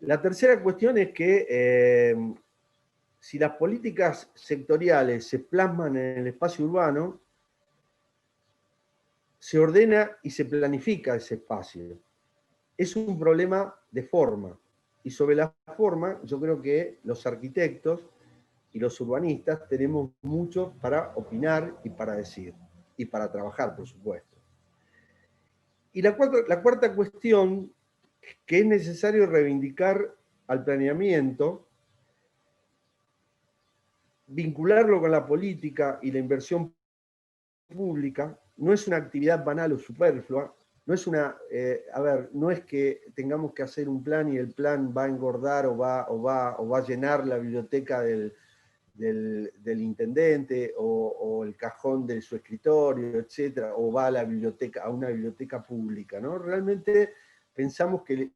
La tercera cuestión es que si las políticas sectoriales se plasman en el espacio urbano, se ordena y se planifica ese espacio. Es un problema de forma. Y sobre la forma, yo creo que los arquitectos y los urbanistas tenemos mucho para opinar y para decir. Y para trabajar, por supuesto. Y la cuarta cuestión, que es necesario reivindicar al planeamiento, vincularlo con la política y la inversión pública, no es una actividad banal o superflua, no es no es que tengamos que hacer un plan y el plan va a engordar o va a llenar la biblioteca del intendente o el cajón de su escritorio, etcétera, o va a una biblioteca pública, ¿no? Realmente pensamos que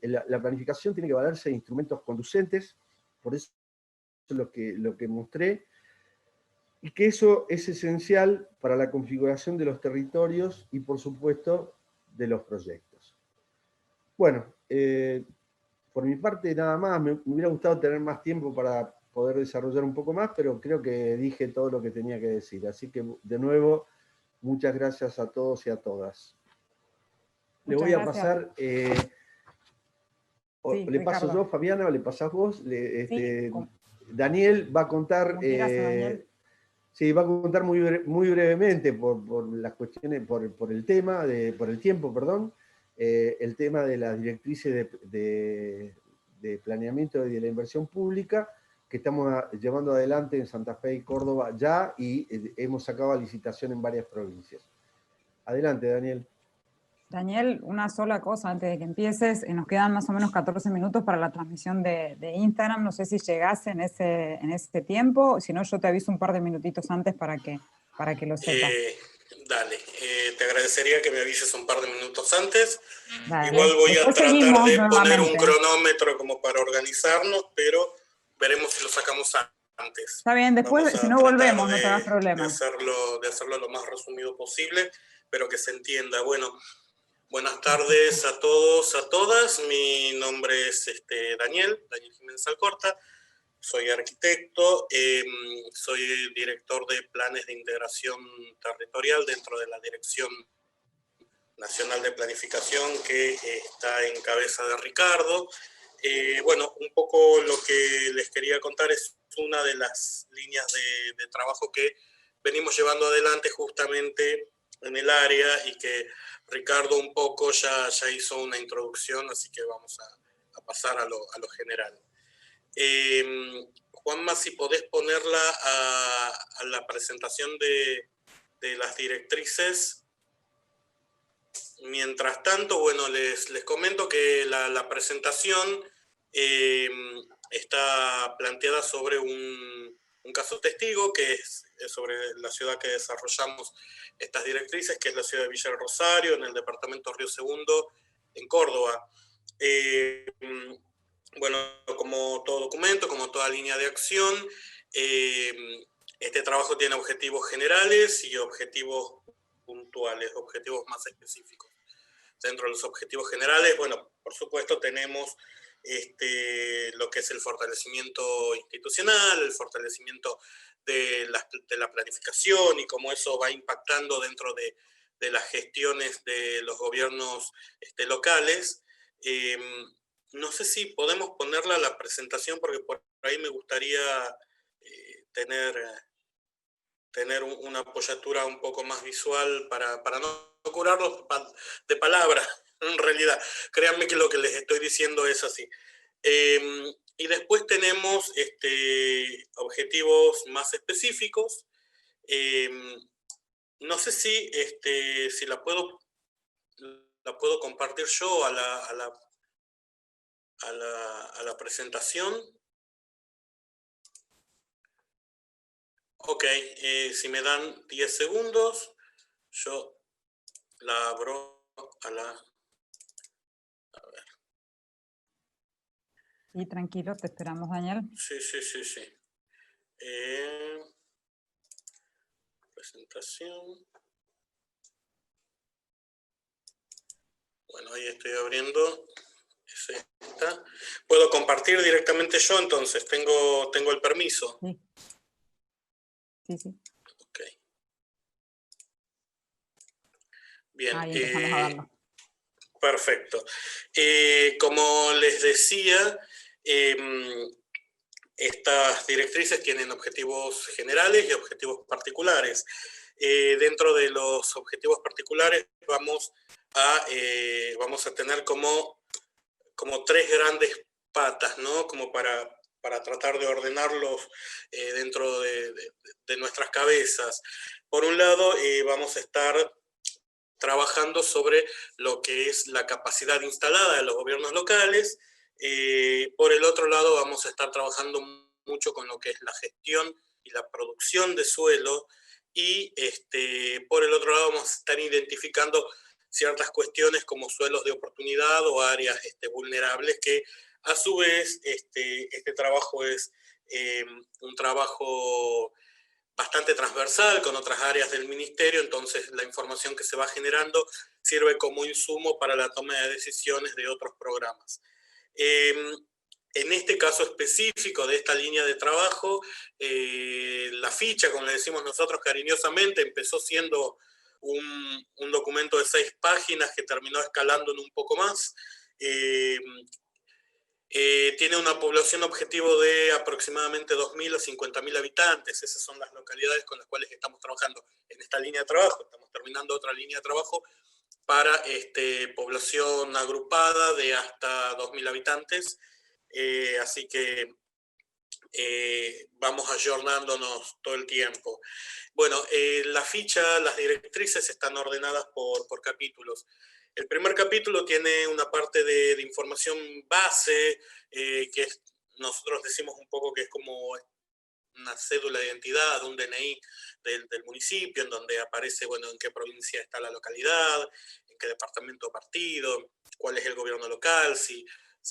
la planificación tiene que valerse de instrumentos conducentes, por eso lo que mostré, y que eso es esencial para la configuración de los territorios y, por supuesto, de los proyectos. Bueno, por mi parte nada más, me hubiera gustado tener más tiempo para poder desarrollar un poco más, pero creo que dije todo lo que tenía que decir. Así que, de nuevo, muchas gracias a todos y a todas. Le voy a pasar... Sí, ¿le paso Ricardo. yo, Fabiana, o le pasás vos? Sí, Daniel va a contar... como quieras, Daniel. Sí, va a contar muy brevemente por las cuestiones, por el tema, por el tiempo, perdón, el tema de las directrices de planeamiento y de la inversión pública que estamos llevando adelante en Santa Fe y Córdoba ya, y hemos sacado a licitación en varias provincias. Adelante, Daniel. Daniel, una sola cosa antes de que empieces. Nos quedan más o menos 14 minutos para la transmisión de Instagram. No sé si llegás en ese tiempo. Si no, yo te aviso un par de minutitos antes para que lo sepas. Dale, te agradecería que me avises un par de minutos antes. Dale. Igual voy Después a tratar seguimos de poner un nuevamente. cronómetro como para organizarnos, pero veremos si lo sacamos antes. Está bien, después si no volvemos, no te hagas problema. De hacerlo lo más resumido posible, pero que se entienda. Bueno, buenas tardes a todos, a todas. Mi nombre es Daniel Jiménez Alcorta. Soy arquitecto, soy director de planes de integración territorial dentro de la Dirección Nacional de Planificación que está en cabeza de Ricardo. Bueno, un poco lo que les quería contar es una de las líneas de trabajo que venimos llevando adelante justamente en el área y que Ricardo un poco ya hizo una introducción, así que vamos a pasar a lo general. Juanma, si podés ponerla a la presentación de las directrices. Mientras tanto, bueno, les comento que la presentación está planteada sobre un caso testigo, que es sobre la ciudad que desarrollamos estas directrices, que es la ciudad de Villa del Rosario, en el departamento Río Segundo, en Córdoba. Bueno, como todo documento, como toda línea de acción, este trabajo tiene objetivos generales y objetivos puntuales, objetivos más específicos. Dentro de los objetivos generales, bueno, por supuesto tenemos lo que es el fortalecimiento institucional, el fortalecimiento de la planificación y cómo eso va impactando dentro de las gestiones de los gobiernos locales. No sé si podemos ponerla a la presentación, porque por ahí me gustaría tener una apoyatura un poco más visual para no curarlos de palabras, en realidad. Créanme que lo que les estoy diciendo es así. Y después tenemos objetivos más específicos. No sé si la puedo compartir yo a la presentación. Ok, si me dan 10 segundos, yo la abro a ver. Sí, tranquilo, te esperamos, Daniel. Sí. Presentación. Bueno, ahí estoy abriendo. Es esta. ¿Puedo compartir directamente yo entonces? ¿Tengo el permiso? Sí. Ok. Bien. Ahí empezamos a verlo. Perfecto. Como les decía, estas directrices tienen objetivos generales y objetivos particulares. Dentro de los objetivos particulares vamos a tener como tres grandes patas, ¿no? Como para tratar de ordenarlos dentro de nuestras cabezas. Por un lado, vamos a estar trabajando sobre lo que es la capacidad instalada de los gobiernos locales. Por el otro lado, vamos a estar trabajando mucho con lo que es la gestión y la producción de suelo, y por el otro lado vamos a estar identificando ciertas cuestiones como suelos de oportunidad o áreas vulnerables, que a su vez este trabajo es un trabajo bastante transversal con otras áreas del ministerio, entonces la información que se va generando sirve como insumo para la toma de decisiones de otros programas. En este caso específico de esta línea de trabajo, la ficha, como le decimos nosotros cariñosamente, empezó siendo un documento de 6 páginas que terminó escalando en un poco más. Tiene una población objetivo de aproximadamente 2.000 a 50.000 habitantes. Esas son las localidades con las cuales estamos trabajando en esta línea de trabajo. Estamos terminando otra línea de trabajo para población agrupada de hasta 2.000 habitantes. Así que vamos ayornándonos todo el tiempo. Bueno, la ficha, las directrices están ordenadas por capítulos. El primer capítulo tiene una parte de información base, que nosotros decimos un poco que es como una cédula de identidad, un DNI del municipio, en donde aparece, bueno, en qué provincia está la localidad, en qué departamento o partido, cuál es el gobierno local, si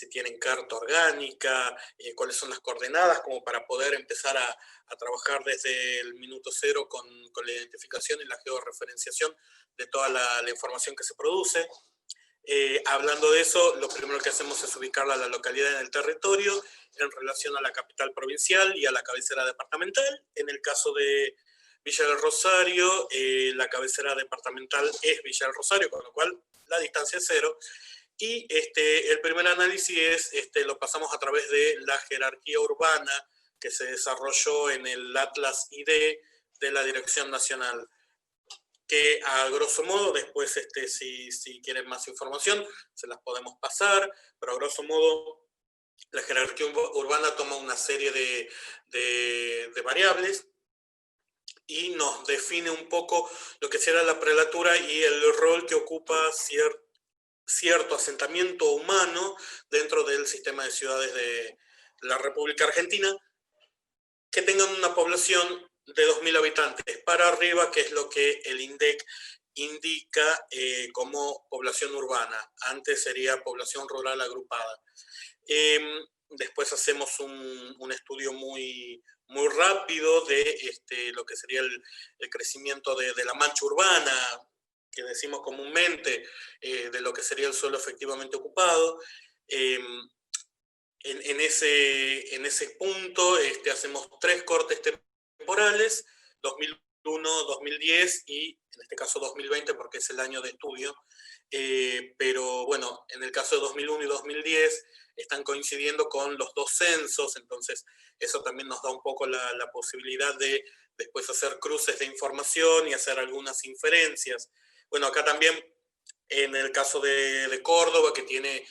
tienen carta orgánica, cuáles son las coordenadas, como para poder empezar a trabajar desde el minuto cero con la identificación y la georreferenciación de toda la información que se produce. Hablando de eso, lo primero que hacemos es ubicarla a la localidad en el territorio en relación a la capital provincial y a la cabecera departamental. En el caso de Villa del Rosario, la cabecera departamental es Villa del Rosario, con lo cual la distancia es 0. Y el primer análisis lo pasamos a través de la jerarquía urbana que se desarrolló en el Atlas ID de la Dirección Nacional, que a grosso modo, después si quieren más información, se las podemos pasar, pero a grosso modo la jerarquía urbana toma una serie de variables y nos define un poco lo que será la prelatura y el rol que ocupa cierto asentamiento humano dentro del sistema de ciudades de la República Argentina, que tengan una población de 2.000 habitantes para arriba, que es lo que el INDEC indica como población urbana. Antes sería población rural agrupada. Después hacemos un estudio muy rápido de lo que sería el crecimiento de la mancha urbana, que decimos comúnmente, de lo que sería el suelo efectivamente ocupado. En ese punto hacemos 3 cortes temporales, 2001, 2010 y en este caso 2020 porque es el año de estudio, pero bueno, en el caso de 2001 y 2010 están coincidiendo con los 2 censos, entonces eso también nos da un poco la posibilidad de después hacer cruces de información y hacer algunas inferencias. Bueno, acá también en el caso de Córdoba, que tiene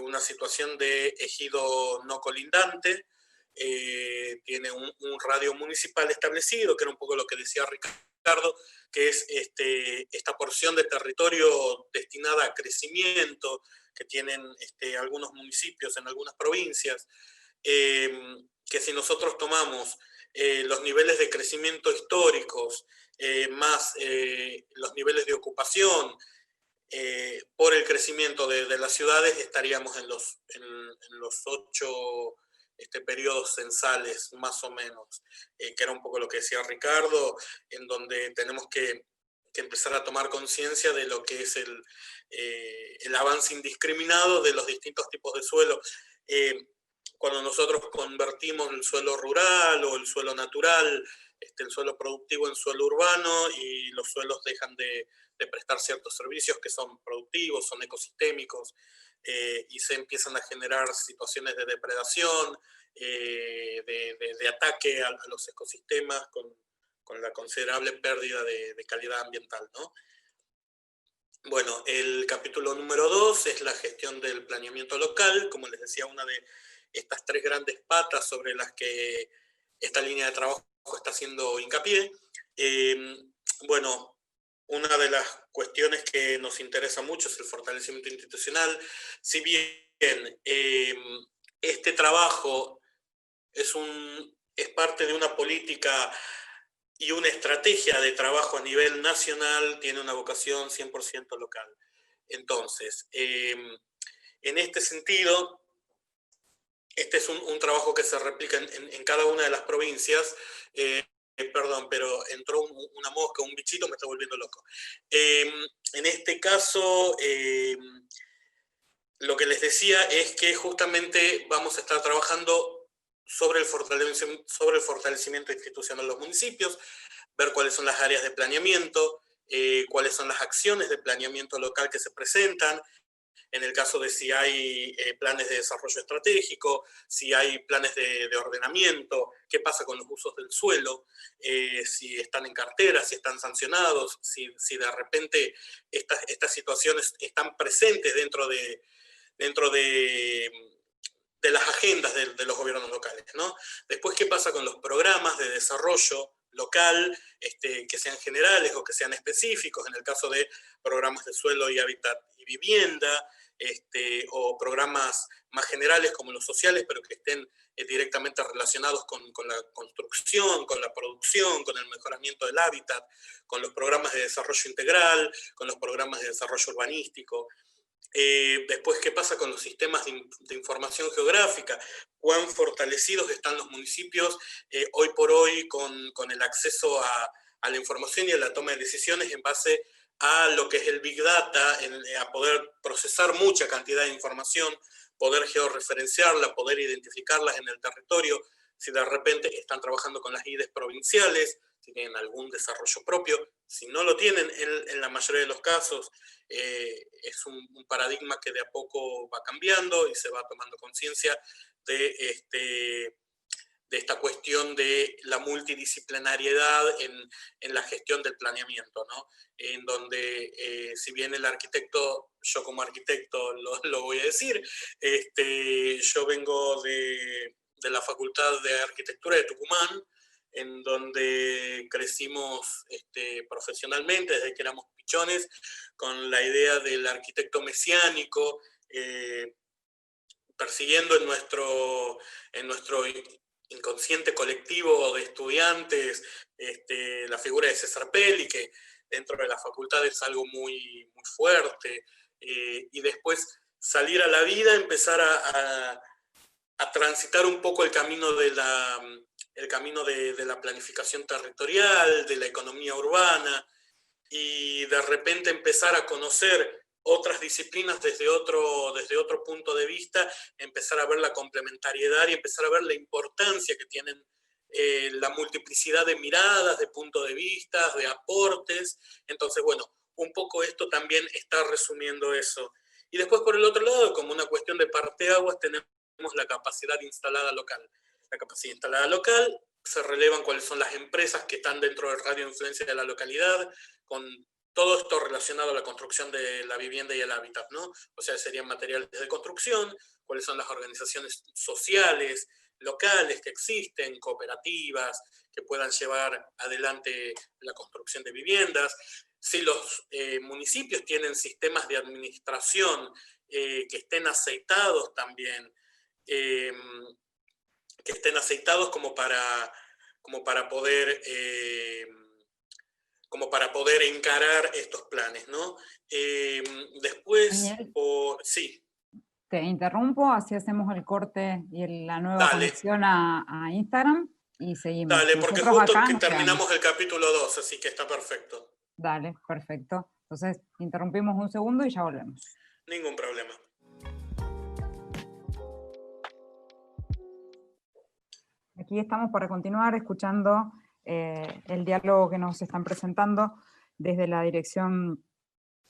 una situación de ejido no colindante, tiene un radio municipal establecido, que era un poco lo que decía Ricardo, que es esta porción de territorio destinada a crecimiento que tienen algunos municipios en algunas provincias, que si nosotros tomamos los niveles de crecimiento históricos, más los niveles de ocupación, por el crecimiento de las ciudades, estaríamos en los 8 periodos censales, más o menos, que era un poco lo que decía Ricardo, en donde tenemos que empezar a tomar conciencia de lo que es el avance indiscriminado de los distintos tipos de suelo. Cuando nosotros convertimos el suelo rural o el suelo natural, el suelo productivo en suelo urbano, y los suelos dejan de prestar ciertos servicios que son productivos, son ecosistémicos, y se empiezan a generar situaciones de depredación, de ataque a los ecosistemas con la considerable pérdida de calidad ambiental, ¿no? Bueno, el capítulo número 2 es la gestión del planeamiento local, como les decía, una de estas 3 grandes patas sobre las que esta línea de trabajo está haciendo hincapié. Bueno, una de las cuestiones que nos interesa mucho es el fortalecimiento institucional. Si bien este trabajo es parte de una política y una estrategia de trabajo a nivel nacional, tiene una vocación 100% local. Entonces, en este sentido, este es un trabajo que se replica en cada una de las provincias. perdón, pero entró una mosca, un bichito, me está volviendo loco. En este caso, lo que les decía es que justamente vamos a estar trabajando sobre el fortalecimiento institucional de los municipios, ver cuáles son las áreas de planeamiento, cuáles son las acciones de planeamiento local que se presentan, en el caso de si hay planes de desarrollo estratégico, si hay planes de ordenamiento, qué pasa con los usos del suelo, si están en cartera, si están sancionados, si de repente estas situaciones están presentes dentro de las agendas de los gobiernos locales, ¿no? Después, ¿qué pasa con los programas de desarrollo local, que sean generales o que sean específicos, en el caso de programas de suelo y hábitat y vivienda, o programas más generales como los sociales, pero que estén directamente relacionados con la construcción, con la producción, con el mejoramiento del hábitat, con los programas de desarrollo integral, con los programas de desarrollo urbanístico. Después, ¿qué pasa con los sistemas de información geográfica? ¿Cuán fortalecidos están los municipios hoy por hoy con el acceso a la información y a la toma de decisiones en base a lo que es el Big Data, a poder procesar mucha cantidad de información, poder georreferenciarla, poder identificarlas en el territorio, si de repente están trabajando con las IDES provinciales, si tienen algún desarrollo propio, si no lo tienen, en la mayoría de los casos, es un paradigma que de a poco va cambiando y se va tomando conciencia de esta cuestión de la multidisciplinariedad en la gestión del planeamiento, ¿no? En donde, si bien el arquitecto, yo como arquitecto lo voy a decir, yo vengo de la Facultad de Arquitectura de Tucumán, en donde crecimos profesionalmente desde que éramos pichones, con la idea del arquitecto mesiánico, persiguiendo en nuestro inconsciente colectivo de estudiantes la figura de César Pelli, que dentro de la facultad es algo muy, muy fuerte, y después salir a la vida, empezar a transitar un poco el camino de la planificación territorial, de la economía urbana, y de repente empezar a conocer otras disciplinas desde otro punto de vista, empezar a ver la complementariedad y empezar a ver la importancia que tienen la multiplicidad de miradas, de puntos de vista, de aportes. Entonces, bueno, un poco esto también está resumiendo eso. Y después, por el otro lado, como una cuestión de parteaguas, tenemos la capacidad instalada local. La capacidad instalada local, se relevan cuáles son las empresas que están dentro del radio de influencia de la localidad, con todo esto relacionado a la construcción de la vivienda y el hábitat, ¿no? O sea, serían materiales de construcción, cuáles son las organizaciones sociales, locales que existen, cooperativas, que puedan llevar adelante la construcción de viviendas. Si los municipios tienen sistemas de administración que estén aceitados también, que estén aceitados como para poder encarar estos planes, ¿no? Después, Daniel, sí. te interrumpo, así hacemos el corte y la nueva conexión a Instagram y seguimos. Dale, porque nosotros justo acá que nos terminamos quedamos. el capítulo 2, así que está perfecto. Dale, perfecto. Entonces, interrumpimos un segundo y ya volvemos. Ningún problema. Aquí estamos para continuar escuchando el diálogo que nos están presentando desde la dirección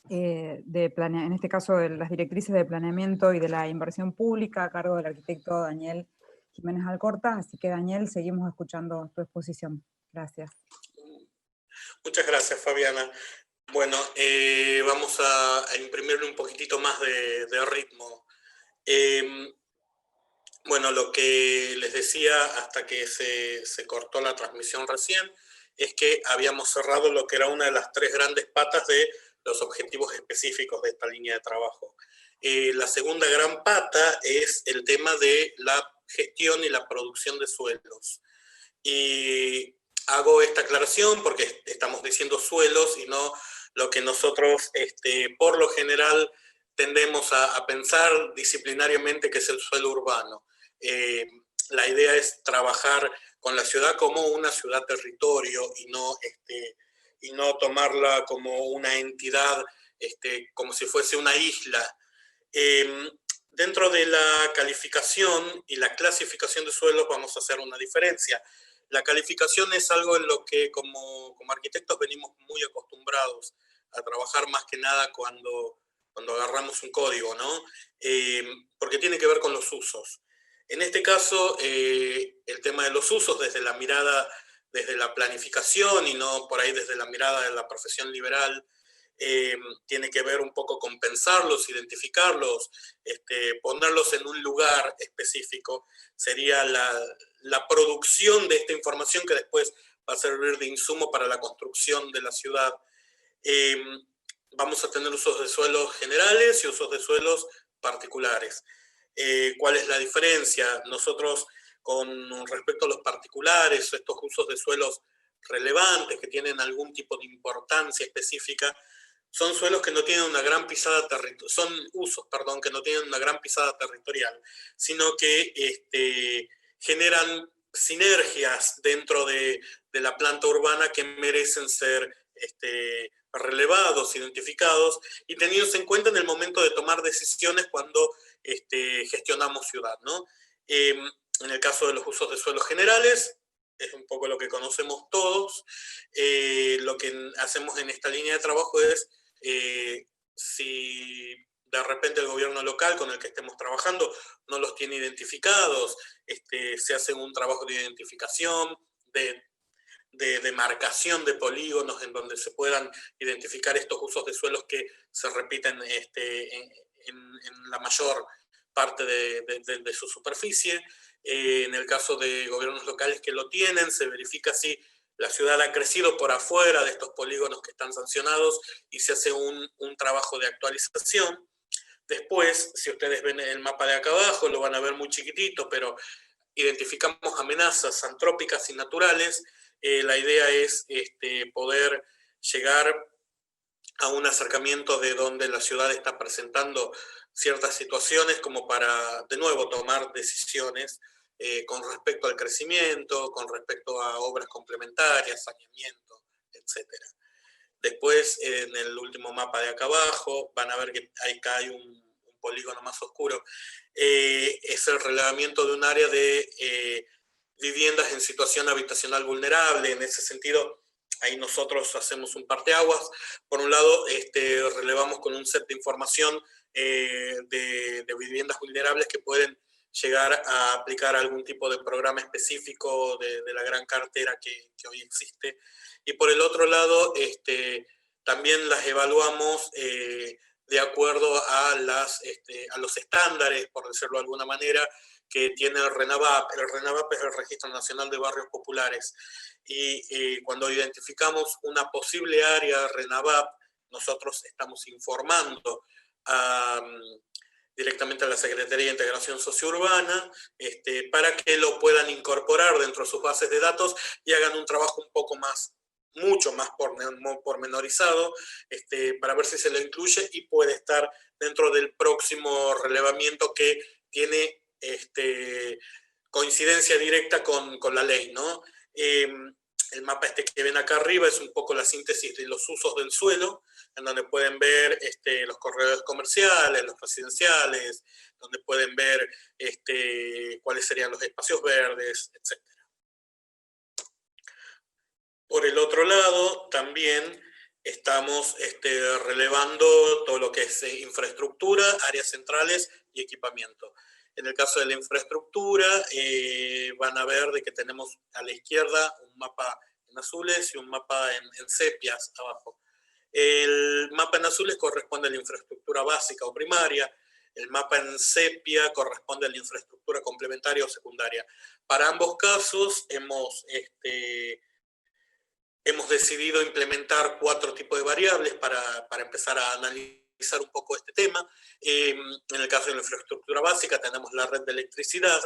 en este caso de las directrices de planeamiento y de la inversión pública a cargo del arquitecto Daniel Jiménez Alcorta. Así que, Daniel, seguimos escuchando tu exposición. Gracias. Muchas gracias, Fabiana. Bueno, vamos a imprimirle un poquitito más de ritmo. Bueno, lo que les decía hasta que se cortó la transmisión recién es que habíamos cerrado lo que era una de las 3 grandes patas de los objetivos específicos de esta línea de trabajo. La segunda gran pata es el tema de la gestión y la producción de suelos. Y hago esta aclaración porque estamos diciendo suelos y no lo que nosotros por lo general tendemos a pensar disciplinariamente que es el suelo urbano. La idea es trabajar la ciudad como una ciudad-territorio y no tomarla como una entidad, como si fuese una isla. Dentro de la calificación y la clasificación de suelos vamos a hacer una diferencia. La calificación es algo en lo que como arquitectos venimos muy acostumbrados a trabajar más que nada cuando agarramos un código, ¿no? Porque tiene que ver con los usos. En este caso, el tema de los usos desde la mirada, desde la planificación y no por ahí desde la mirada de la profesión liberal, tiene que ver un poco con pensarlos, identificarlos, ponerlos en un lugar específico. Sería la producción de esta información que después va a servir de insumo para la construcción de la ciudad. Vamos a tener usos de suelos generales y usos de suelos particulares. ¿Cuál es la diferencia? Nosotros, con respecto a los particulares, estos usos de suelos relevantes que tienen algún tipo de importancia específica, son suelos que no tienen una gran pisada territorial, son usos, perdón, que no tienen una gran pisada territorial, sino que generan sinergias dentro de la planta urbana que merecen ser relevados, identificados y tenidos en cuenta en el momento de tomar decisiones cuando gestionamos ciudad, ¿no? En el caso de los usos de suelos generales, es un poco lo que conocemos todos. Lo que hacemos en esta línea de trabajo es, si de repente el gobierno local con el que estemos trabajando no los tiene identificados, se hace un trabajo de identificación, de demarcación de polígonos en donde se puedan identificar estos usos de suelos que se repiten en la mayor parte de su superficie. En el caso de gobiernos locales que lo tienen, se verifica si la ciudad ha crecido por afuera de estos polígonos que están sancionados y se hace un trabajo de actualización. Después, si ustedes ven el mapa de acá abajo, lo van a ver muy chiquitito, pero identificamos amenazas antrópicas y naturales. La idea es poder llegar a un acercamiento de donde la ciudad está presentando ciertas situaciones como para, de nuevo, tomar decisiones con respecto al crecimiento, con respecto a obras complementarias, saneamiento, etc. Después, en el último mapa de acá abajo, van a ver que acá hay un polígono más oscuro. Es el relevamiento de un área de viviendas en situación habitacional vulnerable. En ese sentido, ahí nosotros hacemos un parteaguas. Por un lado, relevamos con un set de información de viviendas vulnerables que pueden llegar a aplicar algún tipo de programa específico de la gran cartera que hoy existe. Y por el otro lado, también las evaluamos de acuerdo a los estándares, por decirlo de alguna manera, que tiene el RENAVAP. El RENAVAP es el Registro Nacional de Barrios Populares. Y cuando identificamos una posible área RENAVAP, nosotros estamos informando directamente a la Secretaría de Integración Sociourbana para que lo puedan incorporar dentro de sus bases de datos y hagan un trabajo un poco más, mucho más pormenorizado, para ver si se lo incluye y puede estar dentro del próximo relevamiento que tiene coincidencia directa con la ley, ¿no? El mapa que ven acá arriba es un poco la síntesis de los usos del suelo, en donde pueden ver los corredores comerciales, los residenciales, donde pueden ver cuáles serían los espacios verdes, etc. Por el otro lado, también estamos relevando todo lo que es infraestructura, áreas centrales y equipamiento. En el caso de la infraestructura, van a ver de que tenemos a la izquierda un mapa en azules y un mapa en sepias abajo. El mapa en azules corresponde a la infraestructura básica o primaria, el mapa en sepia corresponde a la infraestructura complementaria o secundaria. Para ambos casos hemos decidido implementar 4 tipos de variables para empezar a analizar un poco este tema. En el caso de la infraestructura básica tenemos la red de electricidad,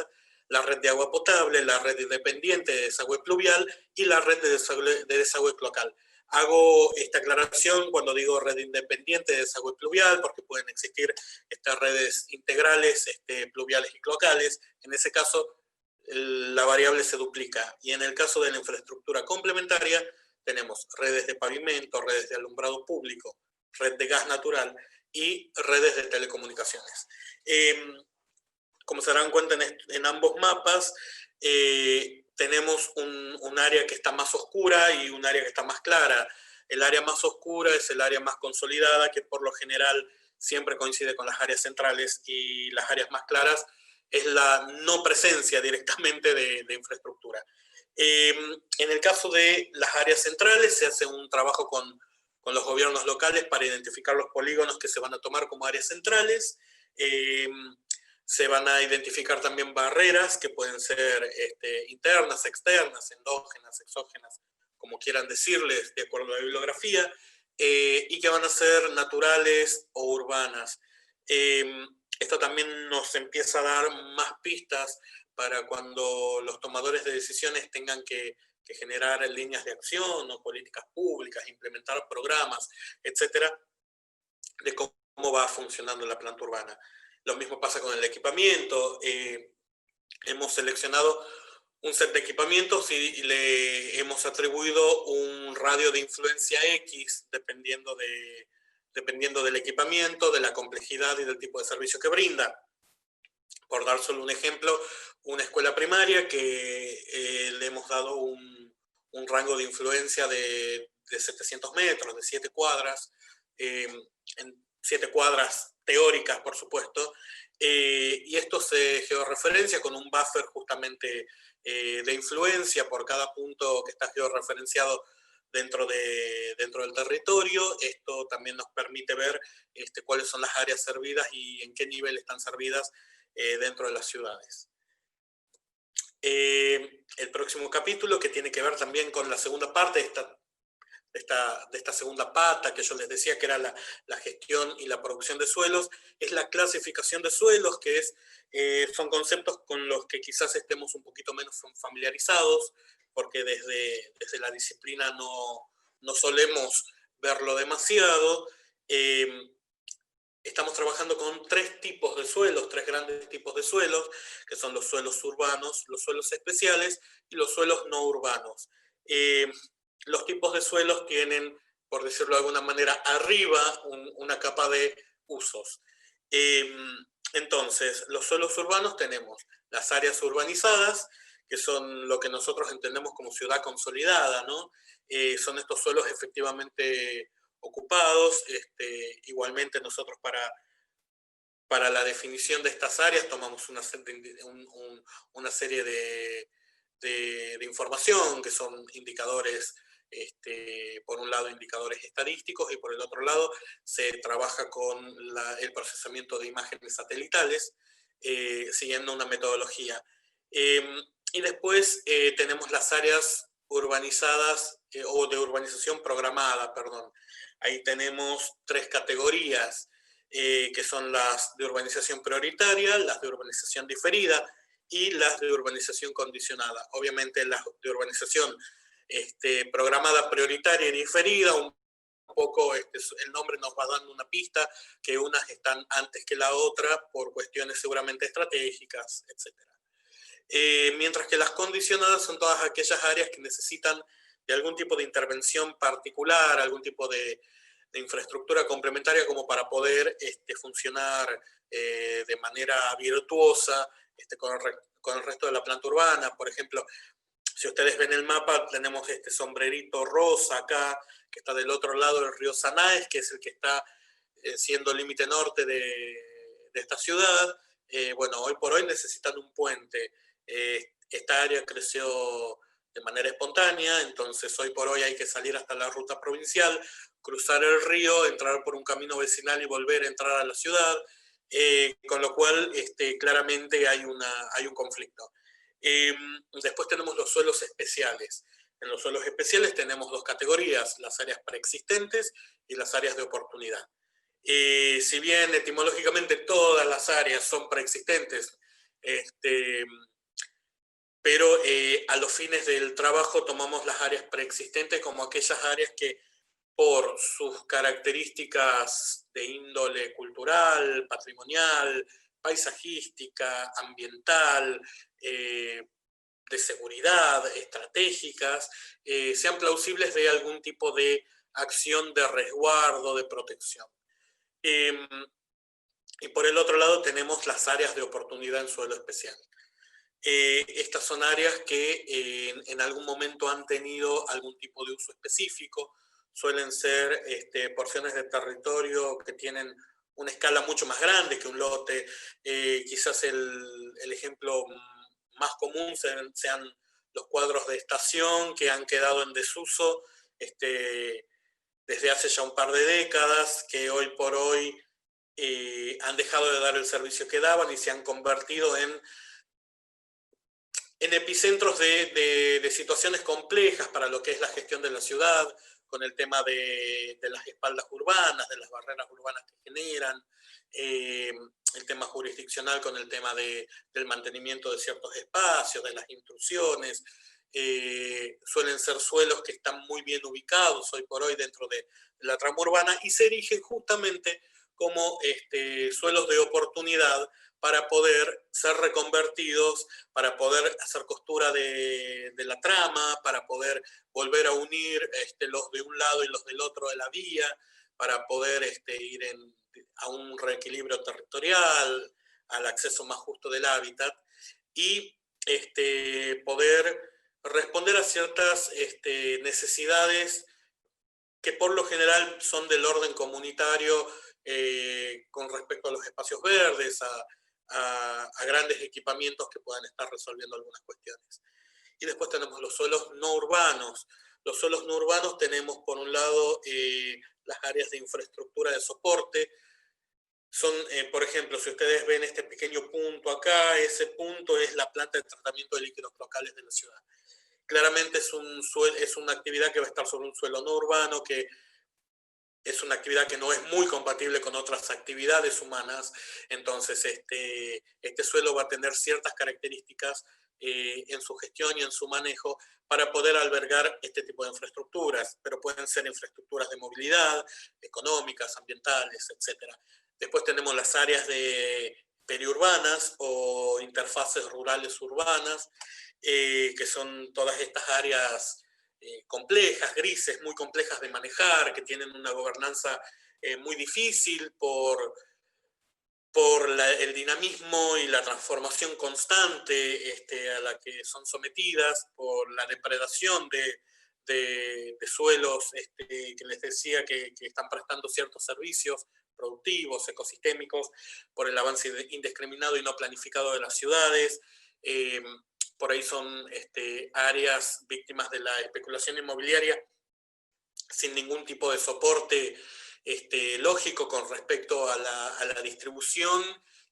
la red de agua potable, la red independiente de desagüe pluvial y la red de desagüe cloacal. Hago esta aclaración cuando digo red independiente de desagüe pluvial, porque pueden existir estas redes integrales, pluviales y cloacales. En ese caso, la variable se duplica. Y en el caso de la infraestructura complementaria, tenemos redes de pavimento, redes de alumbrado público, red de gas natural y redes de telecomunicaciones. Como se darán cuenta en ambos mapas, tenemos un área que está más oscura y un área que está más clara. El área más oscura es el área más consolidada, que por lo general siempre coincide con las áreas centrales, y las áreas más claras es la no presencia directamente de infraestructura. En el caso de las áreas centrales se hace un trabajo con los gobiernos locales para identificar los polígonos que se van a tomar como áreas centrales. Se van a identificar también barreras que pueden ser internas, externas, endógenas, exógenas, como quieran decirles, de acuerdo a la bibliografía, y que van a ser naturales o urbanas. Esto también nos empieza a dar más pistas para cuando los tomadores de decisiones tengan que generar líneas de acción o políticas públicas, implementar programas, etcétera, de cómo va funcionando la planta urbana. Lo mismo pasa con el equipamiento. Hemos seleccionado un set de equipamientos y le hemos atribuido un radio de influencia X dependiendo del equipamiento, de la complejidad y del tipo de servicio que brinda. Por dar solo un ejemplo, una escuela primaria que le hemos dado un rango de influencia de 700 metros, de 7 cuadras, en 7 cuadras teóricas, por supuesto, y esto se georreferencia con un buffer justamente de influencia por cada punto que está georreferenciado dentro del territorio. Esto también nos permite ver cuáles son las áreas servidas y en qué nivel están servidas dentro de las ciudades. El próximo capítulo, que tiene que ver también con la segunda parte de esta segunda pata que yo les decía, que era la gestión y la producción de suelos, es la clasificación de suelos, que son conceptos con los que quizás estemos un poquito menos familiarizados, porque desde la disciplina no solemos verlo demasiado. Estamos trabajando con 3 tipos de suelos, 3 grandes tipos de suelos, que son los suelos urbanos, los suelos especiales y los suelos no urbanos. Los tipos de suelos tienen, por decirlo de alguna manera, arriba una capa de usos. Entonces, los suelos urbanos tenemos las áreas urbanizadas, que son lo que nosotros entendemos como ciudad consolidada, ¿no? Son estos suelos efectivamente ocupados. Igualmente nosotros para la definición de estas áreas tomamos una serie de información, que son indicadores, por un lado indicadores estadísticos, y por el otro lado se trabaja con el procesamiento de imágenes satelitales, siguiendo una metodología. Y después tenemos las áreas urbanizadas, o de urbanización programada, perdón. Ahí tenemos 3 categorías, que son las de urbanización prioritaria, las de urbanización diferida y las de urbanización condicionada. Obviamente las de urbanización programada, prioritaria y diferida, un poco el nombre nos va dando una pista, que unas están antes que la otra por cuestiones seguramente estratégicas, etc. Mientras que las condicionadas son todas aquellas áreas que necesitan de algún tipo de intervención particular, algún tipo de infraestructura complementaria como para poder funcionar de manera virtuosa con el resto de la planta urbana. Por ejemplo, si ustedes ven el mapa, tenemos este sombrerito rosa acá, que está del otro lado del río Sanaes, que es el que está siendo límite norte de esta ciudad. Bueno, hoy por hoy necesitan un puente. Esta área creció de manera espontánea, entonces hoy por hoy hay que salir hasta la ruta provincial, cruzar el río, entrar por un camino vecinal y volver a entrar a la ciudad, con lo cual claramente hay un conflicto. Después tenemos los suelos especiales. En los suelos especiales tenemos 2 categorías, las áreas preexistentes y las áreas de oportunidad. Si bien etimológicamente todas las áreas son preexistentes, pero a los fines del trabajo tomamos las áreas preexistentes como aquellas áreas que, por sus características de índole cultural, patrimonial, paisajística, ambiental, seguridad, estratégicas, sean plausibles de algún tipo de acción de resguardo, de protección. Y por el otro lado tenemos las áreas de oportunidad en suelo especial. Estas son áreas que en algún momento han tenido algún tipo de uso específico, suelen ser porciones de territorio que tienen una escala mucho más grande que un lote. Quizás el ejemplo más común sean los cuadros de estación que han quedado en desuso desde hace ya un par de décadas, que hoy por hoy han dejado de dar el servicio que daban y se han convertido en epicentros de situaciones complejas para lo que es la gestión de la ciudad, con el tema de las espaldas urbanas, de las barreras urbanas que generan, el tema jurisdiccional con el tema del mantenimiento de ciertos espacios, de las intrusiones. Suelen ser suelos que están muy bien ubicados hoy por hoy dentro de la trama urbana y se erigen justamente como suelos de oportunidad para poder ser reconvertidos, para poder hacer costura de la trama, para poder volver a unir los de un lado y los del otro de la vía, para poder ir a un reequilibrio territorial, al acceso más justo del hábitat, y poder responder a ciertas necesidades que por lo general son del orden comunitario con respecto a los espacios verdes, a grandes equipamientos que puedan estar resolviendo algunas cuestiones. Y después tenemos los suelos no urbanos. Los suelos no urbanos tenemos por un lado las áreas de infraestructura de soporte. Son, por ejemplo, si ustedes ven este pequeño punto acá, ese punto es la planta de tratamiento de líquidos locales de la ciudad. Claramente es una actividad que va a estar sobre un suelo no urbano, que es una actividad que no es muy compatible con otras actividades humanas, entonces este suelo va a tener ciertas características en su gestión y en su manejo para poder albergar este tipo de infraestructuras, pero pueden ser infraestructuras de movilidad, económicas, ambientales, etc. Después tenemos las áreas periurbanas o interfaces rurales urbanas, que son todas estas áreas complejas, grises, muy complejas de manejar, que tienen una gobernanza muy difícil por el dinamismo y la transformación constante a la que son sometidas, por la depredación de suelos que les decía que están prestando ciertos servicios productivos, ecosistémicos, por el avance indiscriminado y no planificado de las ciudades. Por ahí son áreas víctimas de la especulación inmobiliaria sin ningún tipo de soporte lógico con respecto a la distribución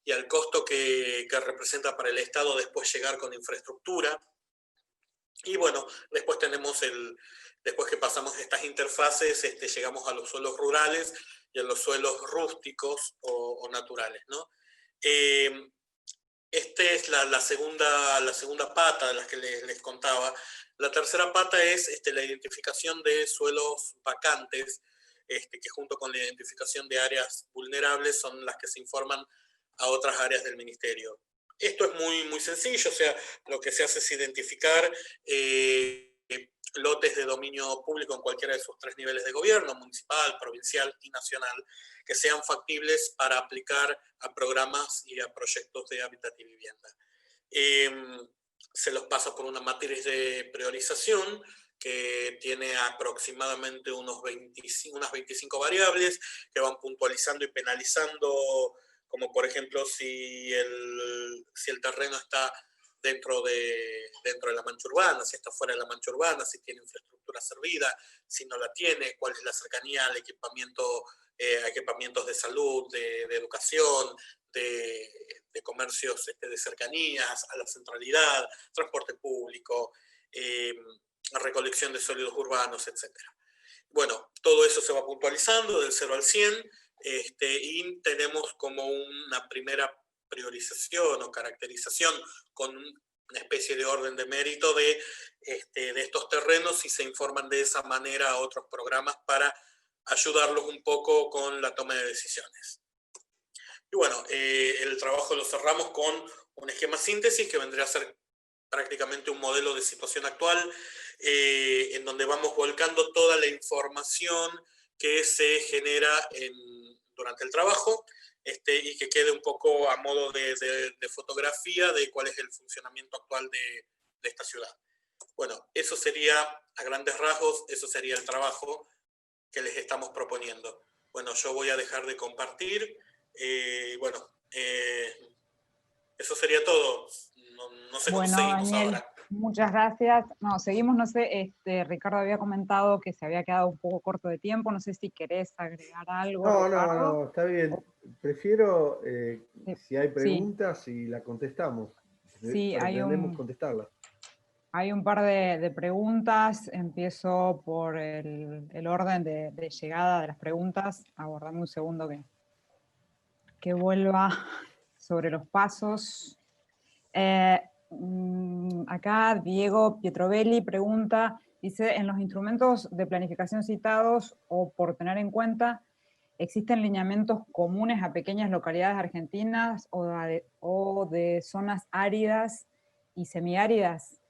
y al costo que representa para el Estado después llegar con infraestructura. Y bueno, después tenemos después que pasamos estas interfaces, llegamos a los suelos rurales y a los suelos rústicos o naturales, ¿no? Esta es la segunda pata de las que les contaba. La tercera pata es la identificación de suelos vacantes, que junto con la identificación de áreas vulnerables son las que se informan a otras áreas del ministerio. Esto es muy, muy sencillo, o sea, lo que se hace es identificar lotes de dominio público en cualquiera de sus tres niveles de gobierno, municipal, provincial y nacional, que sean factibles para aplicar a programas y a proyectos de hábitat y vivienda. Se los pasa por una matriz de priorización que tiene aproximadamente unas 25 variables que van puntualizando y penalizando, como por ejemplo si el terreno está dentro de la mancha urbana, si está fuera de la mancha urbana, si tiene infraestructura servida, si no la tiene, cuál es la cercanía al equipamiento, equipamientos de salud, de educación, de comercios de cercanías, a la centralidad, transporte público, recolección de sólidos urbanos, etc. Bueno, todo eso se va puntualizando del 0 al 100 y tenemos como una primera priorización o caracterización con una especie de orden de mérito de estos terrenos y se informan de esa manera a otros programas para ayudarlos un poco con la toma de decisiones. Y bueno, el trabajo lo cerramos con un esquema síntesis que vendría a ser prácticamente un modelo de situación actual, en donde vamos volcando toda la información que se genera durante el trabajo, y que quede un poco a modo de fotografía de cuál es el funcionamiento actual de esta ciudad. Bueno, eso sería, a grandes rasgos, eso sería el trabajo que les estamos proponiendo. Bueno, yo voy a dejar de compartir. Eso sería todo. No sé cómo Bueno, seguimos Daniel, ahora. muchas gracias. No, seguimos, no sé, Ricardo había comentado que se había quedado un poco corto de tiempo, no sé si querés agregar algo, Ricardo. No, está bien. Prefiero, si hay Sí, preguntas, y la contestamos. sí, Pretendemos contestarlas. hay un par de preguntas. Empiezo por el orden de llegada de las preguntas. Aguardame un segundo que vuelva sobre los pasos. Acá Diego Pietrovelli pregunta, dice, en los instrumentos de planificación citados o por tener en cuenta, ¿existen lineamientos comunes a pequeñas localidades argentinas o de zonas áridas y semiáridas?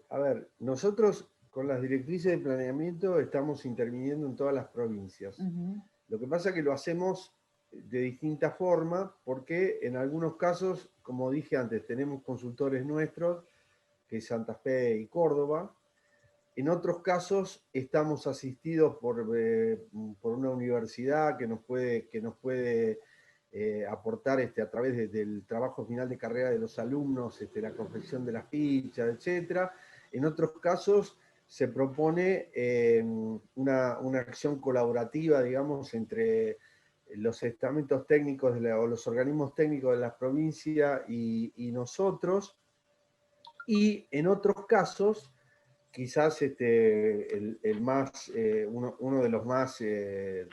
A ver, nosotros con las directrices de planeamiento estamos interviniendo en todas las provincias. Lo que pasa es que lo hacemos de distinta forma, porque en algunos casos, como dije antes, tenemos consultores nuestros, que es Santa Fe y Córdoba. En otros casos estamos asistidos por una universidad que nos puede aportar a través del trabajo final de carrera de los alumnos, la confección de las fichas, etc. En otros casos se propone una acción colaborativa, digamos, entre los estamentos técnicos o los organismos técnicos de la provincia y nosotros. Y en otros casos, quizás uno de los más de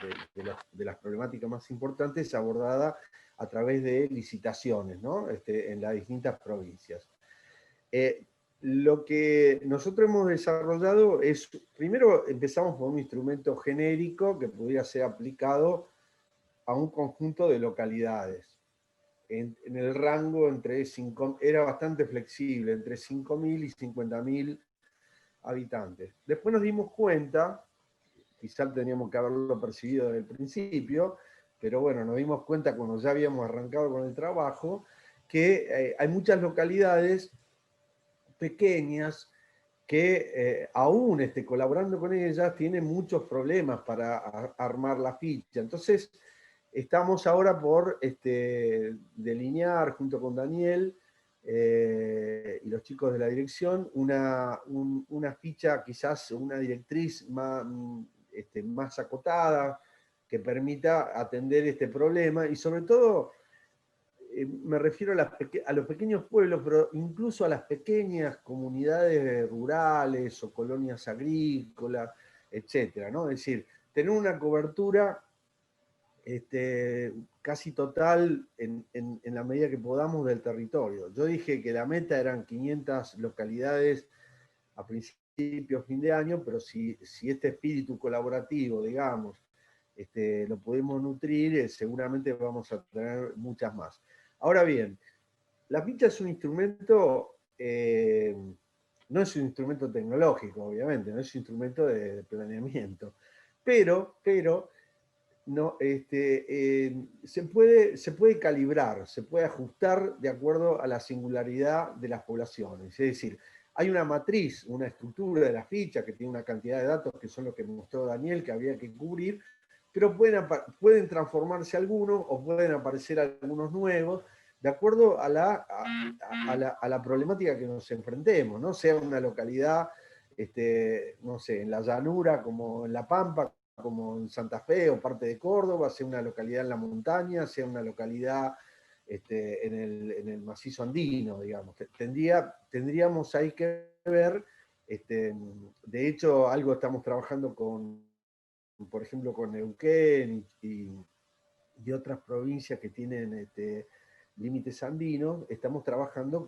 las problemáticas más importantes, abordada a través de licitaciones, ¿no? En las distintas provincias. Lo que nosotros hemos desarrollado es, primero empezamos por un instrumento genérico que pudiera ser aplicado a un conjunto de localidades. En el rango era bastante flexible, entre 5.000 y 50.000 habitantes. Después nos dimos cuenta, quizás teníamos que haberlo percibido desde el principio, pero bueno, nos dimos cuenta cuando ya habíamos arrancado con el trabajo, que hay muchas localidades pequeñas que aún colaborando con ellas tienen muchos problemas para armar la ficha. Entonces, estamos ahora por delinear junto con Daniel y los chicos de la dirección una ficha, quizás una directriz más acotada, que permita atender este problema, y sobre todo me refiero a los pequeños pueblos, pero incluso a las pequeñas comunidades rurales o colonias agrícolas, etcétera, ¿no? Es decir, tener una cobertura casi total en la medida que podamos del territorio. Yo dije que la meta eran 500 localidades a principios, fin de año, pero si este espíritu colaborativo, digamos, lo podemos nutrir, seguramente vamos a tener muchas más. Ahora bien, la ficha es un instrumento, no es un instrumento tecnológico, obviamente, no es un instrumento de planeamiento, pero no, se puede calibrar, se puede ajustar de acuerdo a la singularidad de las poblaciones. Es decir, hay una matriz, una estructura de la ficha que tiene una cantidad de datos que son los que mostró Daniel, que había que cubrir, pero pueden transformarse algunos o pueden aparecer algunos nuevos, de acuerdo a la problemática que nos enfrentemos, ¿no? Sea una localidad, no sé, en la llanura como en La Pampa, como en Santa Fe o parte de Córdoba, sea una localidad en la montaña, sea una localidad en el macizo andino, digamos. Tendríamos ahí que ver, de hecho, algo estamos trabajando por ejemplo, con Neuquén y otras provincias que tienen límites andinos. Estamos trabajando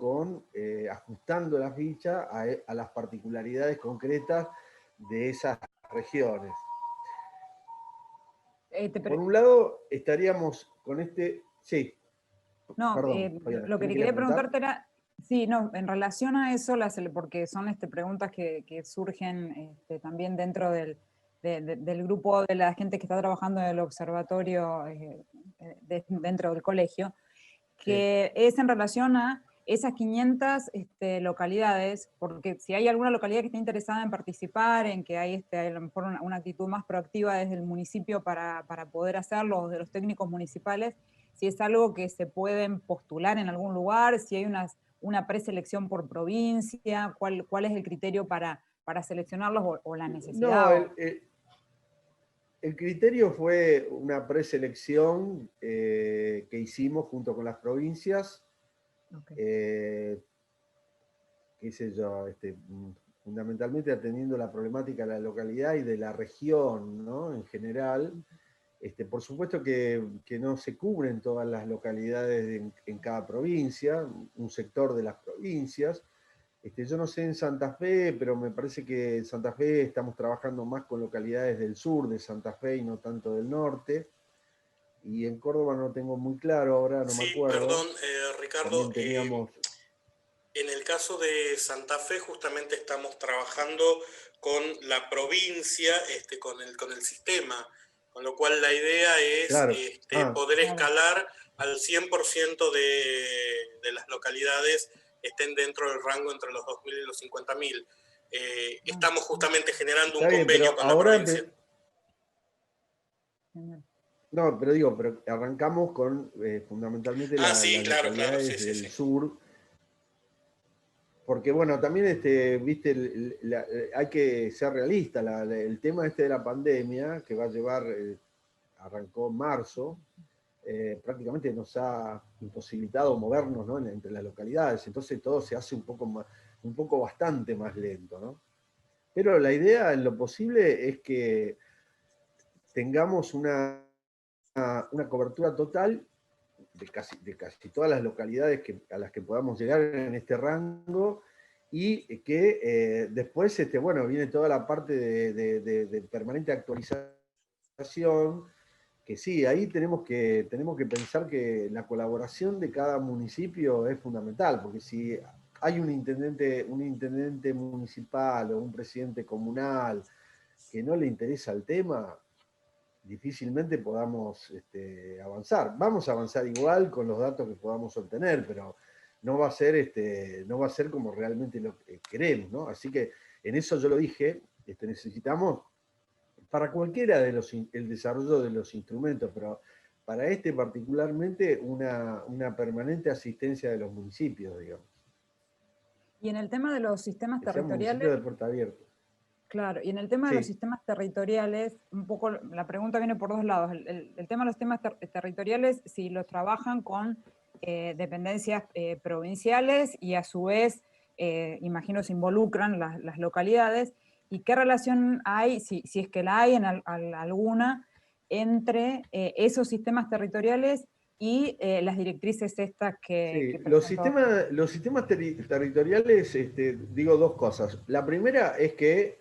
ajustando la ficha a las particularidades concretas de esas regiones. Por un lado, estaríamos con sí. No, Perdón, Fabiana, lo ¿qué que me te querías quería preguntar? preguntarte era, sí, no, en relación a eso, porque son preguntas que surgen también dentro del grupo de la gente que está trabajando en el observatorio dentro del colegio, que es en relación a esas 500 localidades, porque si hay alguna localidad que esté interesada en participar, en que hay a lo mejor una actitud más proactiva desde el municipio para poder hacerlo, o de los técnicos municipales, si es algo que se pueden postular en algún lugar, si hay una preselección por provincia, cuál es el criterio para seleccionarlos o la No, necesidad. el criterio fue una preselección que hicimos junto con las provincias, Okay. qué sé yo, fundamentalmente atendiendo la problemática de la localidad y de la región, ¿no? En general. Por supuesto que no se cubren todas las localidades en cada provincia, un sector de las provincias. Yo no sé en Santa Fe, pero me parece que en Santa Fe estamos trabajando más con localidades del sur de Santa Fe y no tanto del norte. Y en Córdoba no tengo muy claro, ahora no me Sí, acuerdo. perdón, Ricardo. También teníamos... En el caso de Santa Fe, justamente estamos trabajando con la provincia, con el sistema, con lo cual la idea es Claro. poder Claro. escalar al 100% de las localidades estén dentro del rango entre los 2.000 y los 50.000. Estamos justamente generando un Está bien, convenio pero con la ahora... provincia. No, pero digo, pero arrancamos con fundamentalmente Sí, las claro, sí, localidades sí, del sí. sur. Porque bueno, también viste, hay que ser realista. El tema de la pandemia, que va a llevar, arrancó en marzo, prácticamente nos ha imposibilitado movernos, ¿no? Entre las localidades. Entonces todo se hace un poco bastante más lento, ¿no? Pero la idea en lo posible es que tengamos una cobertura total de casi todas las localidades a las que podamos llegar en este rango, y que después bueno, viene toda la parte de permanente actualización, que sí, ahí tenemos que pensar que la colaboración de cada municipio es fundamental, porque si hay un intendente municipal o un presidente comunal que no le interesa el tema, difícilmente podamos avanzar. Vamos a avanzar igual con los datos que podamos obtener, pero no va a ser como realmente lo que queremos, ¿no? Así que en eso yo lo dije, necesitamos para cualquiera el desarrollo de los instrumentos, pero para particularmente una permanente asistencia de los municipios, digamos. Y en el tema de los sistemas Que sean municipios territoriales, de puerta abierta. claro, y en el tema de los Sí. sistemas territoriales, un poco la pregunta viene por dos lados. El tema de los sistemas territoriales, si los trabajan con dependencias provinciales y a su vez, imagino, se involucran las localidades, y qué relación hay, si es que la hay alguna, entre esos sistemas territoriales y las directrices estas que Sí, presentó. los sistemas territoriales, digo dos cosas. La primera es que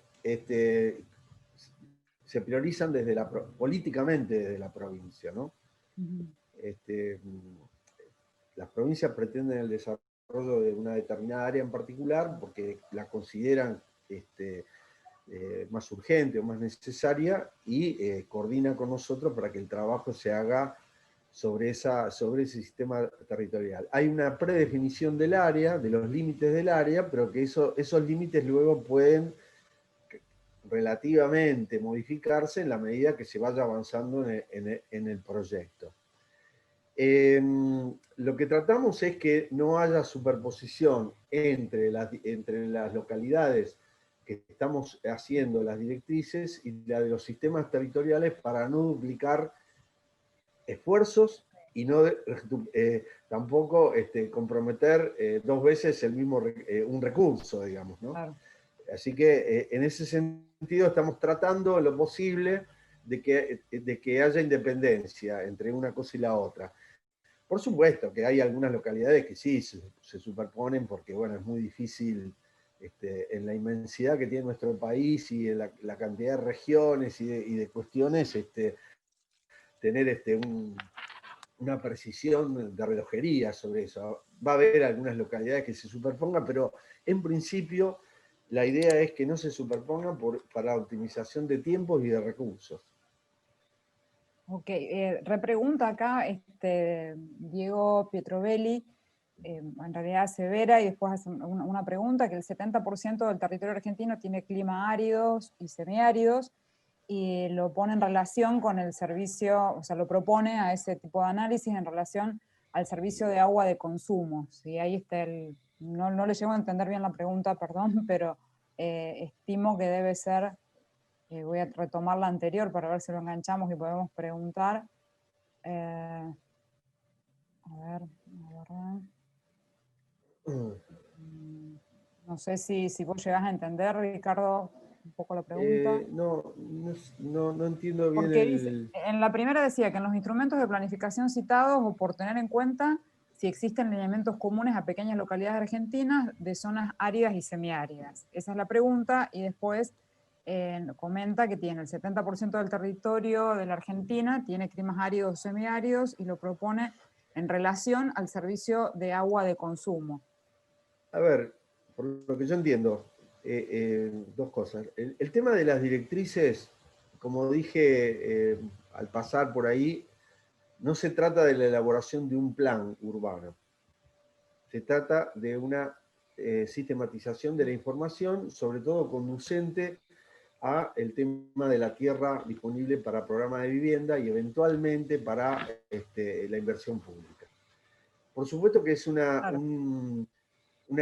se priorizan políticamente desde la provincia, ¿no? Ujú. Las provincias pretenden el desarrollo de una determinada área en particular porque la consideran más urgente o más necesaria, y coordina con nosotros para que el trabajo se haga sobre ese sistema territorial. Hay una predefinición del área, de los límites del área, pero que esos límites luego pueden relativamente modificarse en la medida que se vaya avanzando en el proyecto. Lo que tratamos es que no haya superposición entre las localidades que estamos haciendo las directrices y la de los sistemas territoriales, para no duplicar esfuerzos y no tampoco comprometer dos veces un recurso, digamos, ¿no? Claro. Así que en ese sentido estamos tratando en lo posible de que haya independencia entre una cosa y la otra. Por supuesto que hay algunas localidades que sí se superponen, porque bueno, es muy difícil en la inmensidad que tiene nuestro país y en la cantidad de regiones y de cuestiones, tener una precisión de relojería sobre eso. Va a haber algunas localidades que se superpongan, pero en principio la idea es que no se superpongan para optimización de tiempos y de recursos. Ok, repregunta acá Diego Pietrovelli, en realidad severa, y después hace una pregunta, que el 70% del territorio argentino tiene clima áridos y semiáridos, y lo pone en relación con el servicio, o sea, lo propone a ese tipo de análisis en relación al servicio de agua de consumo. ¿Sí? Ahí está no le llego a entender bien la pregunta, perdón, pero estimo que debe ser, voy a retomar la anterior para ver si lo enganchamos y podemos preguntar. A ver, la verdad. No sé si vos llegás a entender, Ricardo, un poco la pregunta. No entiendo bien Porque dice, en la primera decía que en los instrumentos de planificación citados, o por tener en cuenta si existen lineamientos comunes a pequeñas localidades argentinas de zonas áridas y semiáridas. Esa es la pregunta, y después comenta que tiene el 70% del territorio de la Argentina, tiene climas áridos o semiáridos, y lo propone en relación al servicio de agua de consumo. A ver, por lo que yo entiendo, dos cosas. El tema de las directrices, como dije al pasar por ahí, no se trata de la elaboración de un plan urbano. Se trata de una sistematización de la información, sobre todo conducente a el tema de la tierra disponible para programas de vivienda y eventualmente para la inversión pública. Por supuesto que es una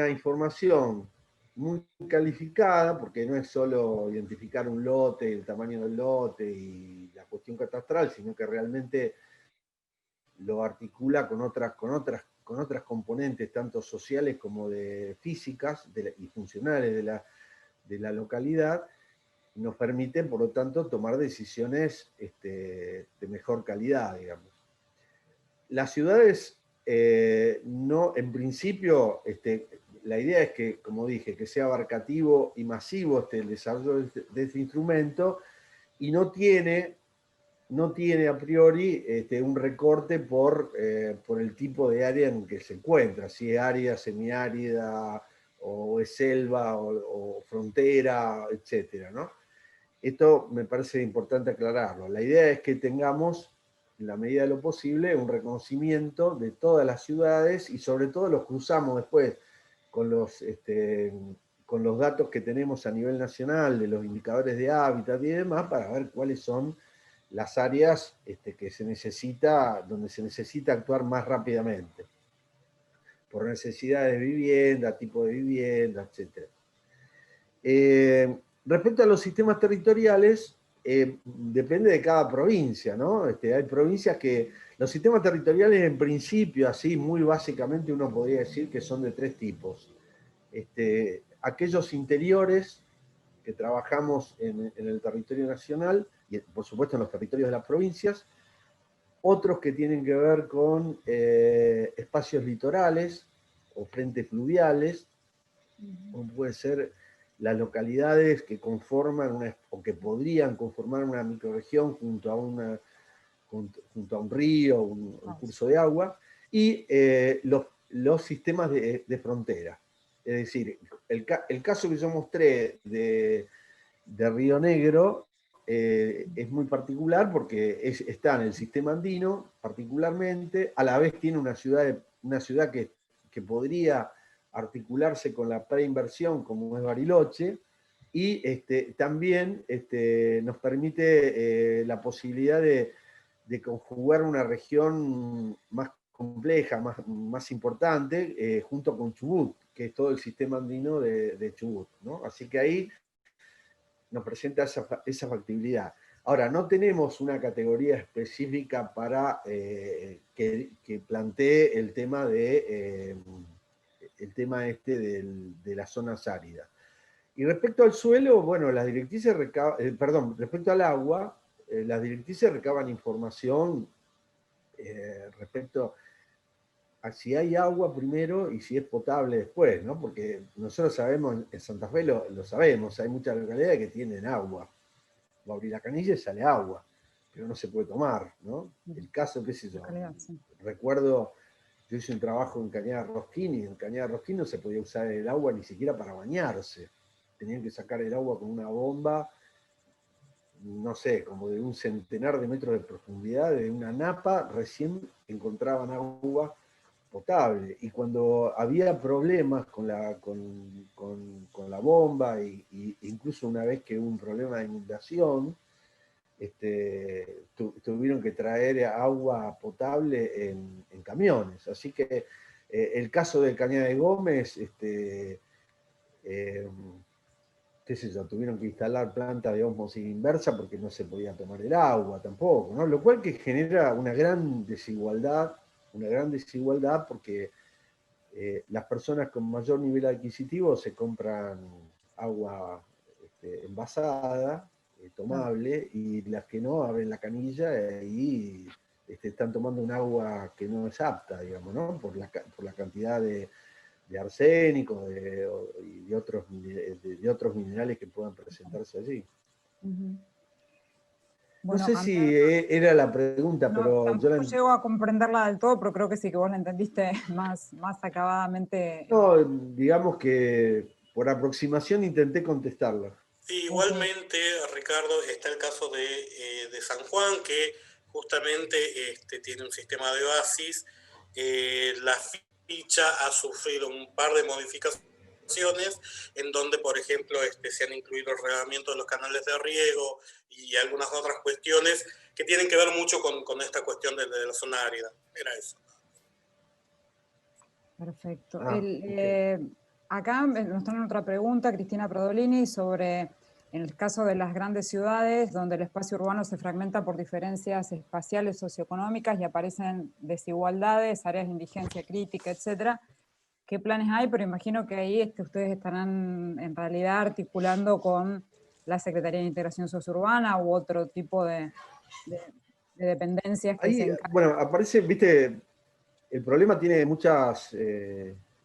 información muy calificada, porque no es solo identificar un lote, el tamaño del lote y la cuestión catastral, sino que realmente lo articula con otras componentes, tanto sociales como de físicas y funcionales de la localidad, nos permite, por lo tanto, tomar decisiones de mejor calidad, digamos. Las ciudades, no, en principio, la idea es que, como dije, que sea abarcativo y masivo el desarrollo de este instrumento, y no tiene a priori un recorte por el tipo de área en que se encuentra, si es árida, semiárida, o es selva, o frontera, etcétera, ¿no? Esto me parece importante aclararlo. La idea es que tengamos, en la medida de lo posible, un reconocimiento de todas las ciudades, y sobre todo los cruzamos después con los datos que tenemos a nivel nacional, de los indicadores de hábitat y demás, para ver cuáles son las áreas donde se necesita actuar más rápidamente, por necesidades de vivienda, tipo de vivienda, etc. Respecto a los sistemas territoriales, depende de cada provincia, ¿no? Hay provincias que los sistemas territoriales, en principio, así muy básicamente, uno podría decir que son de tres tipos. Aquellos interiores que trabajamos en el territorio nacional, y por supuesto en los territorios de las provincias, otros que tienen que ver con espacios litorales o frentes fluviales, como puede ser las localidades que conforman o que podrían conformar una microrregión junto a un río, un curso de agua, y los sistemas de frontera. Es decir, el caso que yo mostré de Río Negro es muy particular porque está en el sistema andino, particularmente, a la vez tiene una ciudad que podría articularse con la preinversión, como es Bariloche, y también nos permite la posibilidad de conjugar una región más compleja, más importante, junto con Chubut, que es todo el sistema andino de Chubut, ¿no? Así que ahí nos presenta esa factibilidad. Ahora, no tenemos una categoría específica para que plantee el tema de las zonas áridas. Y respecto al suelo, bueno, las directrices respecto al agua, las directrices recaban información respecto a si hay agua primero y si es potable después, ¿no? Porque nosotros sabemos, en Santa Fe lo sabemos, hay muchas localidades que tienen agua. Va a abrir la canilla y sale agua. pero no se puede tomar, ¿no? El caso, qué sé yo, Calidad, sí. recuerdo, yo hice un trabajo en Cañada Rosquín, y en Cañada Rosquín no se podía usar el agua ni siquiera para bañarse. Tenían que sacar el agua con una bomba, no sé, como de un centenar de metros de profundidad, de una napa, recién encontraban agua potable. Y cuando había problemas con la bomba, incluso una vez que hubo un problema de inundación, tuvieron que traer agua potable en camiones. Así que el caso de Cañada de Gómez, qué sé yo, tuvieron que instalar plantas de ósmosis inversa porque no se podía tomar el agua tampoco, ¿no? Lo cual que genera una gran desigualdad porque las personas con mayor nivel adquisitivo se compran agua envasada, tomable, y las que no abren la canilla y están tomando un agua que no es apta, digamos, ¿no? Por la cantidad de arsénico y de otros minerales que puedan presentarse allí. Ujú. No Bueno, sé a mí si era la pregunta, pero yo tampoco llego a comprenderla del todo, pero creo que sí que vos la entendiste más acabadamente. no, digamos que por aproximación intenté contestarla. Sí, Ok. igualmente, Ricardo, está el caso de San Juan, que justamente tiene un sistema de oasis. La ficha ha sufrido un par de modificaciones en donde, por ejemplo, se han incluido el reglamento de los canales de riego y algunas otras cuestiones que tienen que ver mucho con esta cuestión de la zona árida. Era eso. Perfecto. Okay. Acá nos traen otra pregunta, Cristina Prodolini, sobre en el caso de las grandes ciudades, donde el espacio urbano se fragmenta por diferencias espaciales socioeconómicas y aparecen desigualdades, áreas de indigencia crítica, etcétera. ¿Qué planes hay? Pero imagino que ahí ustedes estarán en realidad articulando con la Secretaría de Integración Sociourbana u otro tipo de dependencias que se Ahí, encargan bueno, aparece, viste, el problema tiene muchas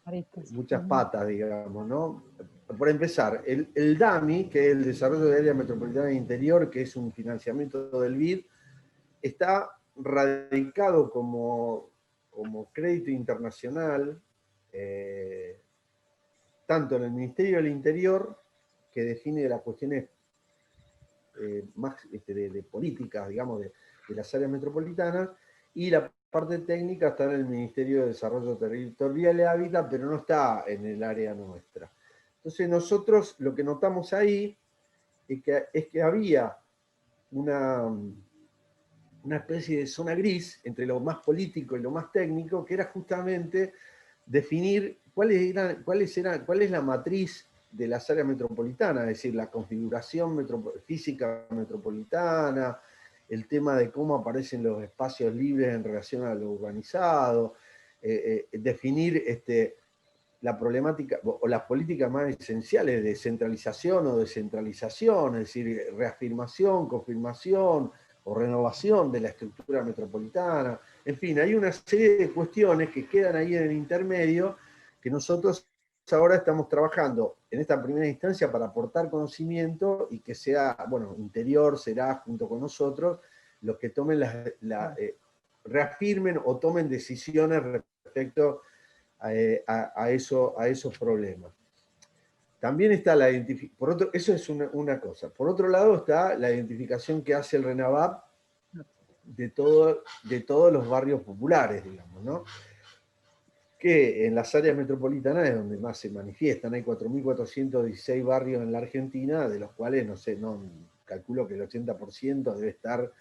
aristas. patas, digamos, ¿no? Por empezar, el DAMI, que es el Desarrollo de Área Metropolitana Interior, que es un financiamiento del BID, está radicado como crédito internacional, tanto en el Ministerio del Interior, que define las cuestiones más de políticas, digamos, de las áreas metropolitanas, y la parte técnica está en el Ministerio de Desarrollo Territorial y Hábitat, pero no está en el área nuestra. Entonces nosotros lo que notamos ahí es que había una especie de zona gris entre lo más político y lo más técnico, que era justamente definir cuál es la matriz de las áreas metropolitanas, es decir, la configuración física metropolitana, el tema de cómo aparecen los espacios libres en relación a lo urbanizado, definir la problemática o las políticas más esenciales de centralización o descentralización, es decir, reafirmación, confirmación o renovación de la estructura metropolitana. En fin, hay una serie de cuestiones que quedan ahí en el intermedio que nosotros ahora estamos trabajando en esta primera instancia para aportar conocimiento y que sea, bueno, Interior será junto con nosotros los que tomen reafirmen o tomen decisiones respecto a esos problemas. También está la identificación, eso es una cosa. Por otro lado está la identificación que hace el RENAVAP de todos los barrios populares, digamos, ¿no? Que en las áreas metropolitanas es donde más se manifiestan. Hay 4.416 barrios en la Argentina, de los cuales, no sé, calculo que el 80% debe estar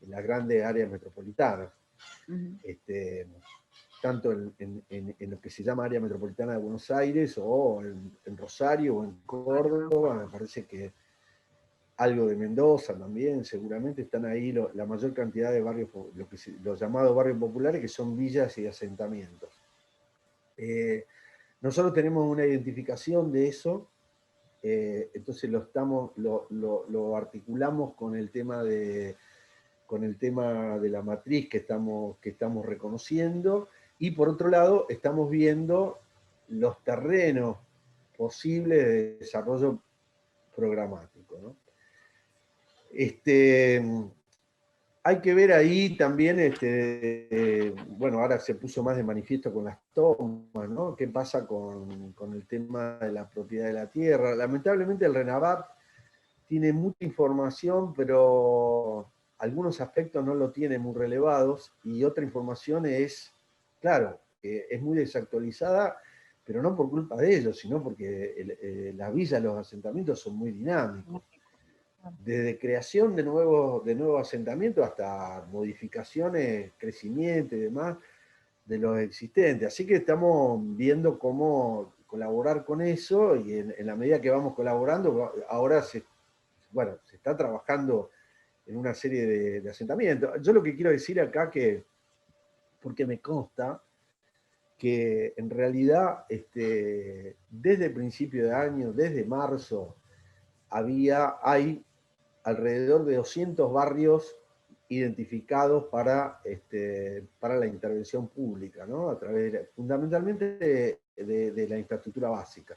en las grandes áreas metropolitanas. Tanto en lo que se llama área metropolitana de Buenos Aires, o en Rosario, o en Córdoba, me parece que algo de Mendoza también, seguramente están ahí la mayor cantidad de barrios, los llamados barrios populares, que son villas y asentamientos. Nosotros tenemos una identificación de eso, entonces lo articulamos con el tema de la matriz que estamos reconociendo, y por otro lado estamos viendo los terrenos posibles de desarrollo programático, ¿no? hay que ver ahí también, bueno, ahora se puso más de manifiesto con las tomas, ¿no? ¿Qué pasa con el tema de la propiedad de la tierra? Lamentablemente el RENAVAP tiene mucha información, pero algunos aspectos no lo tiene muy relevados, y otra información es, claro, es muy desactualizada, pero no por culpa de ellos, sino porque las villas, los asentamientos son muy dinámicos. Desde creación de nuevos asentamientos hasta modificaciones, crecimiento y demás de los existentes. Así que estamos viendo cómo colaborar con eso, y en la medida que vamos colaborando, ahora se está trabajando en una serie de asentamientos. Yo lo que quiero decir acá, porque me consta que en realidad desde principio de año, desde marzo, hay alrededor de 200 barrios identificados para la intervención pública, ¿no? A través, fundamentalmente, de la infraestructura básica,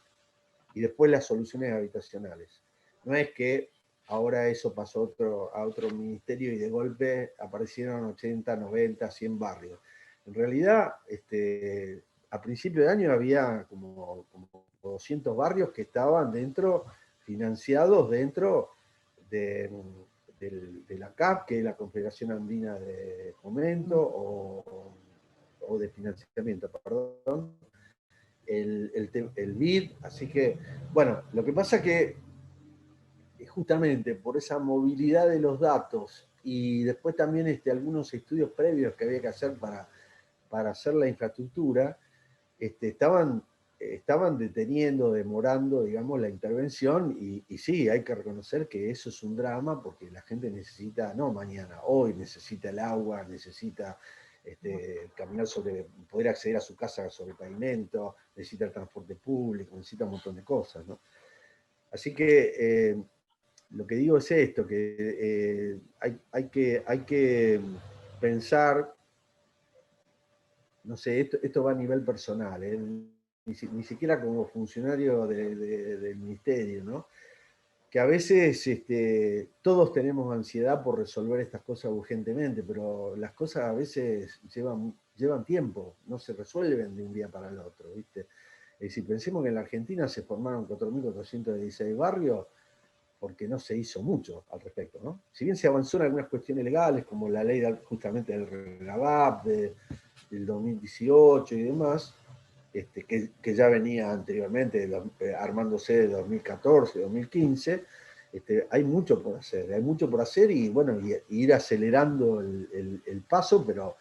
y después las soluciones habitacionales. No es que ahora eso pasó a otro ministerio y de golpe aparecieron 80, 90, 100 barrios. En realidad, a principio de año había como 200 barrios que estaban financiados dentro de la CAP, que es la Confederación Andina de Fomento, o de Financiamiento, perdón, el BID. Así que, bueno, lo que pasa que justamente por esa movilidad de los datos, y después también algunos estudios previos que había que hacer para hacer la infraestructura, estaban demorando, digamos, la intervención, y sí, hay que reconocer que eso es un drama, porque la gente necesita, no mañana, hoy necesita el agua, necesita caminar poder acceder a su casa sobre pavimento, necesita el transporte público, necesita un montón de cosas, ¿no? Así que lo que digo es esto, que hay que pensar, no sé, esto va a nivel personal, ni siquiera como funcionario del ministerio, ¿no? Que a veces todos tenemos ansiedad por resolver estas cosas urgentemente, pero las cosas a veces llevan tiempo, no se resuelven de un día para el otro, ¿viste? Es decir, pensemos que en la Argentina se formaron 4.416 barrios porque no se hizo mucho al respecto, ¿no? Si bien se avanzó en algunas cuestiones legales, como la ley justamente del RENAVAP del 2018 y demás, que ya venía anteriormente, armándose de 2014, 2015, hay mucho por hacer, y bueno, y ir acelerando el paso, pero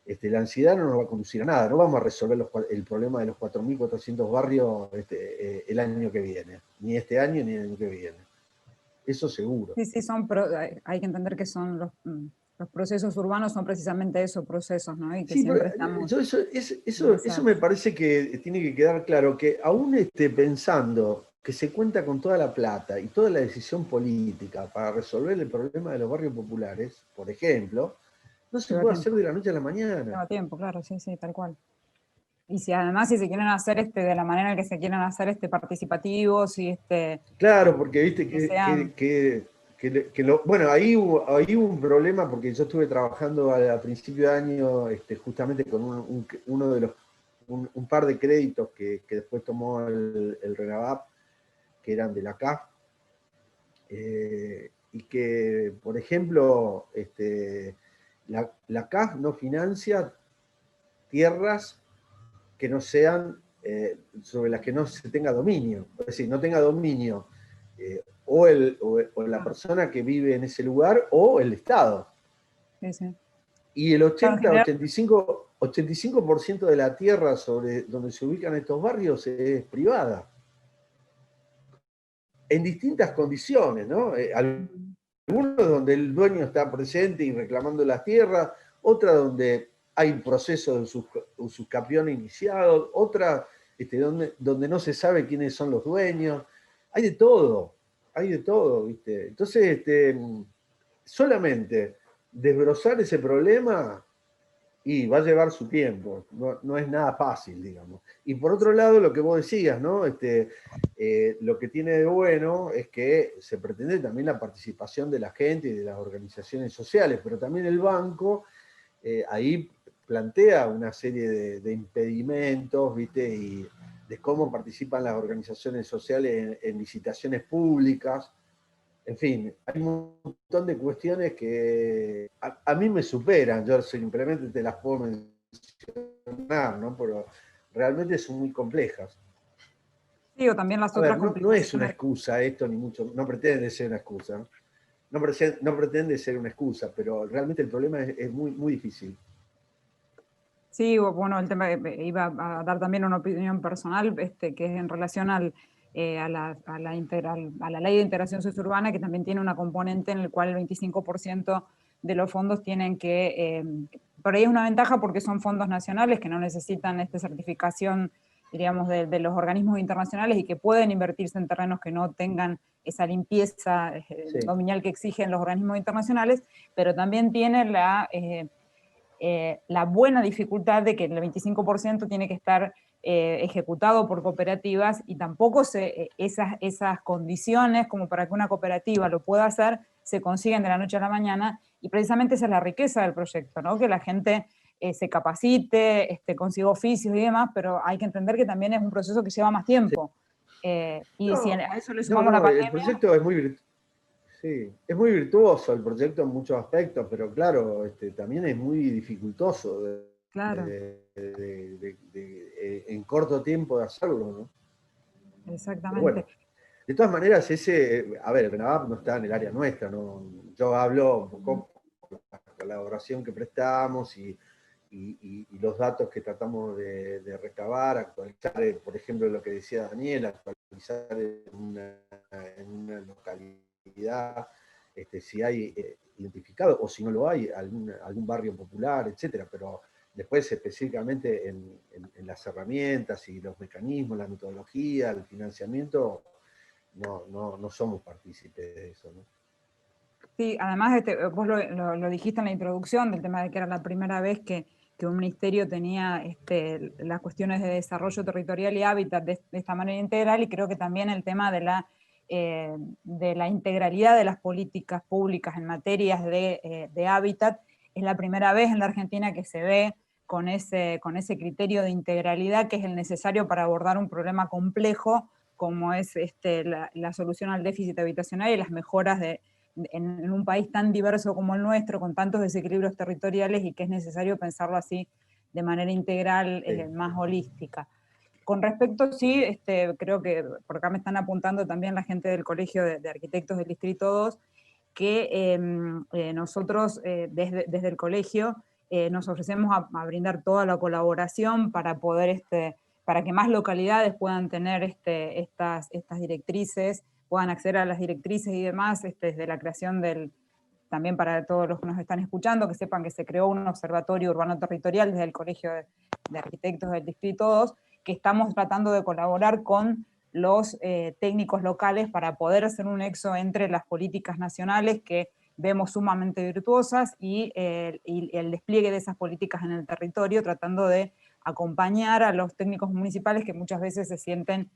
la ansiedad no nos va a conducir a nada, no vamos a resolver el problema de los 4.400 barrios el año que viene, ni este año ni el año que viene. Eso seguro. Sí, sí, hay que entender que son los procesos urbanos, son precisamente esos procesos, ¿no? Y que sí, siempre pero estamos... eso me parece que tiene que quedar claro, que aún pensando que se cuenta con toda la plata y toda la decisión política para resolver el problema de los barrios populares, por ejemplo, no se puede hacer de la noche a la mañana. Lleva tiempo, claro, sí, sí, tal cual. Y si además si se quieren hacer de la manera en que se quieren hacer participativos y Claro, porque viste bueno, ahí hubo un problema, porque yo estuve trabajando a principio de año justamente con uno de un par de créditos que después tomó el RENAVAP, que eran de la CAF, y que, por ejemplo, la CAF no financia tierras que no sean, sobre las que no se tenga dominio. Es decir, no tenga dominio o la persona que vive en ese lugar o el Estado. Sí, sí. Y el 85% de la tierra sobre donde se ubican estos barrios es privada. En distintas condiciones, ¿no? Algunos donde el dueño está presente y reclamando las tierras, otra donde hay un proceso de usucapión iniciado, otra donde no se sabe quiénes son los dueños. Hay de todo, ¿viste? Entonces, solamente desbrozar ese problema Y va a llevar su tiempo, no es nada fácil, digamos. Y por otro lado, lo que vos decías, ¿no? Lo que tiene de bueno es que se pretende también la participación de la gente y de las organizaciones sociales, pero también el banco ahí plantea una serie de impedimentos, ¿viste? Y de cómo participan las organizaciones sociales en licitaciones públicas. En fin, hay un montón de cuestiones que a mí me superan, yo simplemente te las puedo mencionar, ¿no? Pero realmente son muy complejas. Sí, o también las A ver, otras no es una complicaciones. excusa esto, ni mucho, no pretende ser una excusa. No pretende ser una excusa, pero realmente el problema es muy, muy difícil. Sí, bueno, el tema, iba a dar también una opinión personal, que es en relación a la ley de integración sociourbana, que también tiene una componente en el cual el 25% de los fondos tienen que, por ahí es una ventaja porque son fondos nacionales que no necesitan esta certificación, diríamos, de los organismos internacionales y que pueden invertirse en terrenos que no tengan esa limpieza Sí. dominial que exigen los organismos internacionales, pero también tiene la buena dificultad de que el 25% tiene que estar ejecutado por cooperativas y tampoco esas condiciones como para que una cooperativa lo pueda hacer se consiguen de la noche a la mañana, y precisamente esa es la riqueza del proyecto, ¿no? Que la gente se capacite, consiga oficios y demás, pero hay que entender que también es un proceso que lleva más tiempo. Y si a eso le sumamos la pandemia... El proyecto es muy sí, es muy virtuoso el proyecto en muchos aspectos, pero claro, también es muy dificultoso Claro, en corto tiempo de hacerlo, ¿no? Pero exactamente. bueno, de todas maneras, a ver, el RENAVAP no está en el área nuestra, ¿no? Yo hablo un poco de la colaboración que prestamos y los datos que tratamos de recabar, actualizar, por ejemplo, lo que decía Daniel, actualizar en una localidad, si hay identificado, o si no lo hay, algún barrio popular, etcétera, pero después específicamente en las herramientas y los mecanismos, la metodología, el financiamiento, no somos partícipes de eso, ¿no? Sí, además vos lo dijiste en la introducción del tema de que era la primera vez que un ministerio tenía las cuestiones de desarrollo territorial y hábitat de esta manera integral, y creo que también el tema de la integralidad de las políticas públicas en materias de hábitat es la primera vez en la Argentina que se ve con ese criterio de integralidad que es el necesario para abordar un problema complejo como es la solución al déficit habitacional y las mejoras en un país tan diverso como el nuestro, con tantos desequilibrios territoriales, y que es necesario pensarlo así de manera integral, más holística. Con respecto, sí, creo que por acá me están apuntando también la gente del Colegio de Arquitectos del Distrito 2, que nosotros desde el colegio nos ofrecemos a brindar toda la colaboración para poder, para que más localidades puedan tener estas directrices, puedan acceder a las directrices y demás, desde la creación también para todos los que nos están escuchando, que sepan que se creó un observatorio urbano territorial desde el Colegio de Arquitectos del Distrito 2, que estamos tratando de colaborar con los técnicos locales para poder hacer un nexo entre las políticas nacionales que vemos sumamente virtuosas y el despliegue de esas políticas en el territorio, tratando de acompañar a los técnicos municipales que muchas veces se sienten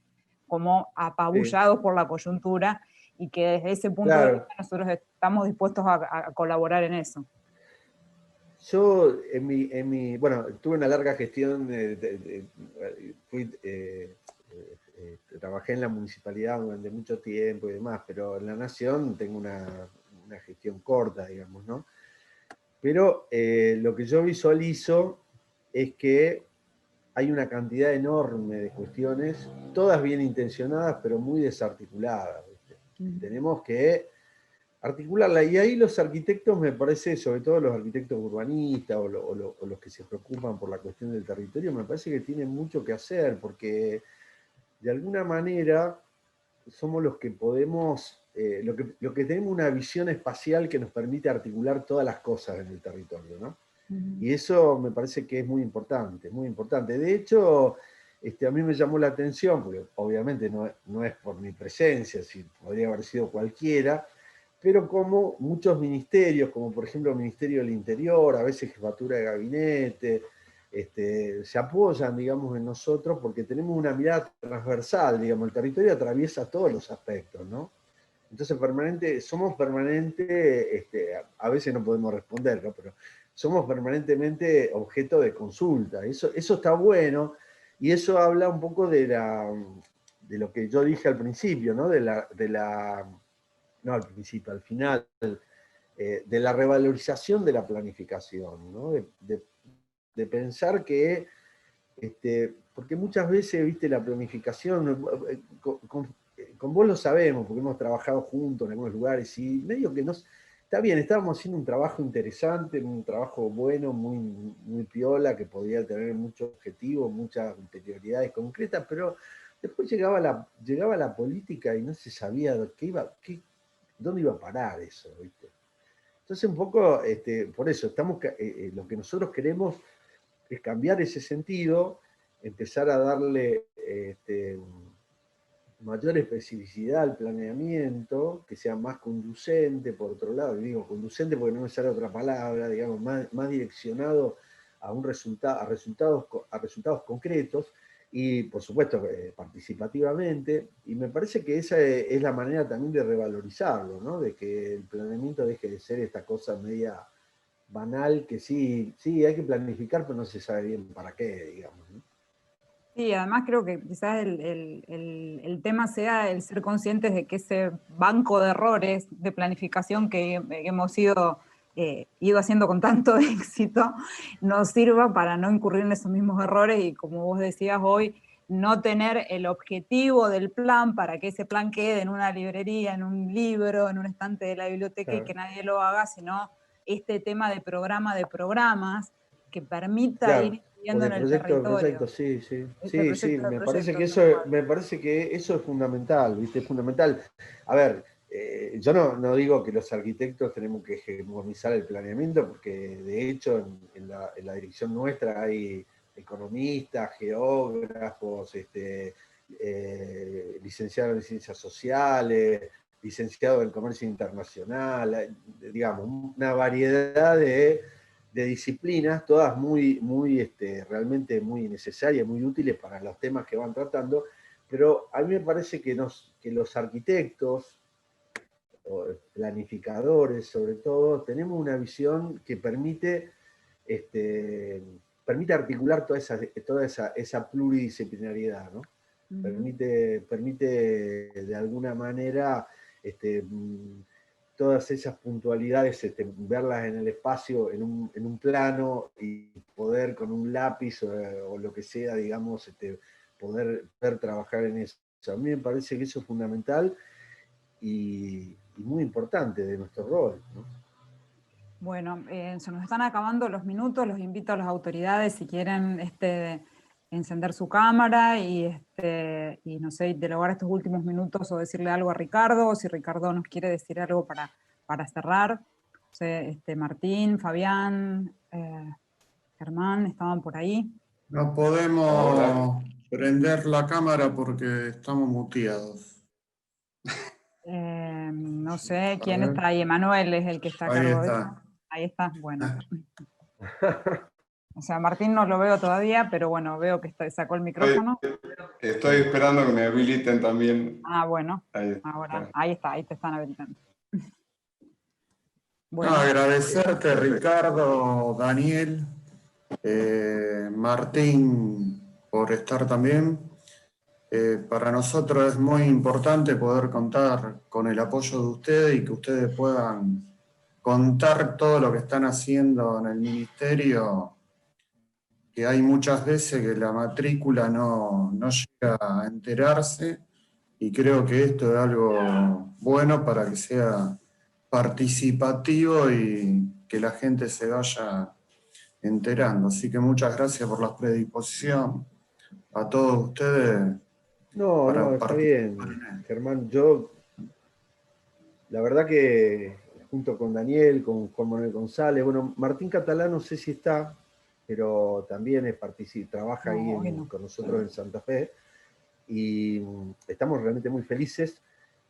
como apabullados por la coyuntura, y que desde ese punto de vista nosotros estamos dispuestos a colaborar en eso. Yo, bueno, tuve una larga gestión, trabajé en la municipalidad durante mucho tiempo y demás, pero en la Nación tengo una gestión corta, digamos, ¿no? Pero lo que yo visualizo es que hay una cantidad enorme de cuestiones, todas bien intencionadas, pero muy desarticuladas, ¿viste? Tenemos que articularla, y ahí los arquitectos, me parece, sobre todo los arquitectos urbanistas o los que se preocupan por la cuestión del territorio, me parece que tienen mucho que hacer, porque de alguna manera somos los que podemos, lo que tenemos una visión espacial que nos permite articular todas las cosas en el territorio, ¿no? Y eso me parece que es muy importante, muy importante. De hecho, a mí me llamó la atención, porque obviamente no es por mi presencia, si podría haber sido cualquiera, pero como muchos ministerios, como por ejemplo el Ministerio del Interior, a veces Jefatura de Gabinete, se apoyan, digamos, en nosotros porque tenemos una mirada transversal, digamos, el territorio atraviesa todos los aspectos, ¿no? Entonces somos permanente, a veces no podemos responder, ¿no? Pero somos permanentemente objeto de consulta. Eso está bueno, y eso habla un poco de lo que yo dije al principio, ¿no? No al principio, al final, de la revalorización de la planificación, ¿no? De pensar que, porque muchas veces, viste, la planificación, con vos lo sabemos, porque hemos trabajado juntos en algunos lugares, y medio que está bien, estábamos haciendo un trabajo interesante, un trabajo bueno, muy, muy piola, que podía tener muchos objetivos, muchas interioridades concretas, pero después llegaba la política y no se sabía dónde iba a parar eso, ¿viste? Entonces un poco, por eso, lo que nosotros queremos es cambiar ese sentido, empezar a darle mayor especificidad al planeamiento, que sea más conducente, por otro lado, y digo conducente porque no me sale otra palabra, digamos, más direccionado a resultados concretos, y por supuesto participativamente, y me parece que esa es la manera también de revalorizarlo, ¿no? De que el planeamiento deje de ser esta cosa media banal, que sí hay que planificar, pero no se sabe bien para qué, digamos, ¿no? Sí, además creo que quizás el tema sea el ser conscientes de que ese banco de errores de planificación que hemos ido haciendo con tanto éxito nos sirva para no incurrir en esos mismos errores y, como vos decías hoy, no tener el objetivo del plan para que ese plan quede en una librería, en un libro, en un estante de la biblioteca, y que nadie lo haga, sino este tema de programa de programas que permita Claro, ir o viendo de en el proyecto de territorio. proyecto, sí. De Sí, proyecto de proyecto, tal cual. me parece que eso es fundamental, ¿viste? Es fundamental. A ver, yo no digo que los arquitectos tenemos que hegemonizar el planeamiento, porque de hecho en la dirección nuestra hay economistas, geógrafos, licenciados en ciencias sociales, licenciados en comercio internacional, digamos, una variedad de disciplinas, todas realmente muy necesarias, muy útiles para los temas que van tratando, pero a mí me parece que los arquitectos, o planificadores sobre todo, tenemos una visión que permite articular toda esa pluridisciplinariedad, ¿no? Permite de alguna manera todas esas puntualidades, verlas en el espacio, en un plano, y poder con un lápiz o lo que sea, digamos, poder trabajar en eso. A mí me parece que eso es fundamental y muy importante de nuestro rol, ¿no? Bueno, se nos están acabando los minutos, los invito a las autoridades si quieren encender su cámara y no sé, dialogar estos últimos minutos o decirle algo a Ricardo, o si Ricardo nos quiere decir algo para cerrar. No sé, Martín, Fabián, Germán, estaban por ahí. No podemos Hola. prender la cámara porque estamos muteados. No sé A quién ver, está ahí. Emanuel es el que está a ahí cargo de eso. está. Ahí está, bueno. O sea, Martín no lo veo todavía, pero bueno, veo que sacó el micrófono. Estoy esperando que me habiliten también. Ah, bueno, Ahí ahora, está. ahí te están habilitando. No, Bueno, agradecerte, Ricardo, Daniel, Martín, por estar también. Para nosotros es muy importante poder contar con el apoyo de ustedes y que ustedes puedan contar todo lo que están haciendo en el ministerio, que hay muchas veces que la matrícula no llega a enterarse, y creo que esto es algo bueno para que sea participativo y que la gente se vaya enterando. Así que muchas gracias por la predisposición a todos ustedes No, para está participar bien, en esto. Germán. Yo, la verdad que junto con Daniel, con Juan Manuel González, bueno, Martín Catalán no sé si está, pero también trabaja no, ahí hoy no. con nosotros en Santa Fe, y estamos realmente muy felices.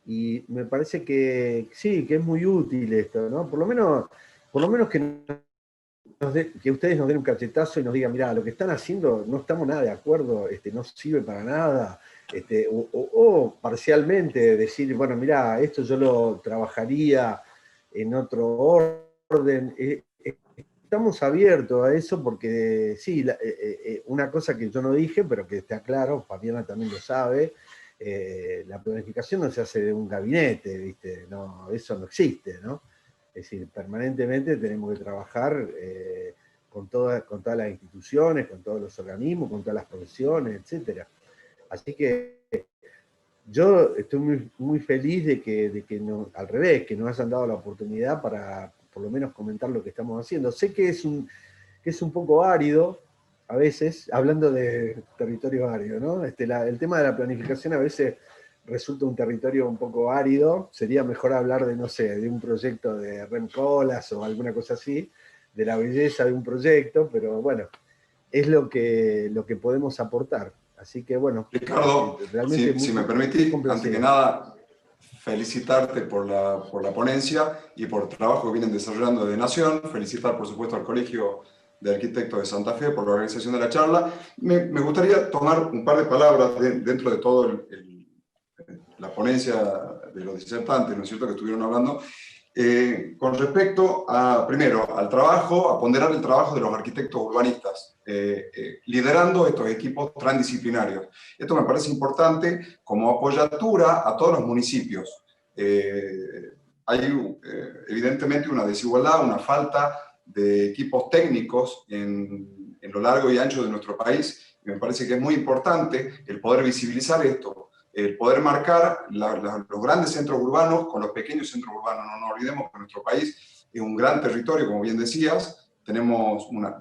Y me parece que sí, que es muy útil esto, ¿no? Por lo menos que ustedes nos den un cachetazo y nos digan, mirá, lo que están haciendo no estamos nada de acuerdo, no sirve para nada, o parcialmente decir, bueno, mirá, esto yo lo trabajaría en otro orden. Estamos abiertos a eso porque sí, una cosa que yo no dije, pero que está claro, Fabiana también lo sabe, la planificación no se hace de un gabinete, ¿viste? No, eso no existe, ¿no? Es decir, permanentemente tenemos que trabajar con todas las instituciones, con todos los organismos, con todas las profesiones, etc. Así que yo estoy muy, muy feliz de que no, al revés, que nos hayan dado la oportunidad para por lo menos comentar lo que estamos haciendo. Sé que es un poco árido, a veces, hablando de territorio árido, ¿no? El tema de la planificación a veces resulta un territorio un poco árido, sería mejor hablar de, no sé, de un proyecto de Rem Koolhaas o alguna cosa así, de la belleza de un proyecto, pero bueno, es lo que podemos aportar. Así que bueno. Ricardo, realmente si me permitís, antes que nada, felicitarte por la ponencia y por el trabajo que vienen desarrollando de Nación, felicitar por supuesto al Colegio de Arquitectos de Santa Fe por la organización de la charla. Me gustaría tomar un par de palabras dentro de todo la ponencia de los disertantes, ¿no es cierto?, que estuvieron hablando, con respecto primero, al trabajo, a ponderar el trabajo de los arquitectos urbanistas, liderando estos equipos transdisciplinarios. Esto me parece importante como apoyatura a todos los municipios. Hay evidentemente una desigualdad, una falta de equipos técnicos en lo largo y ancho de nuestro país, y me parece que es muy importante el poder visibilizar esto, el poder marcar los grandes centros urbanos con los pequeños centros urbanos. No nos olvidemos que nuestro país es un gran territorio, como bien decías, tenemos una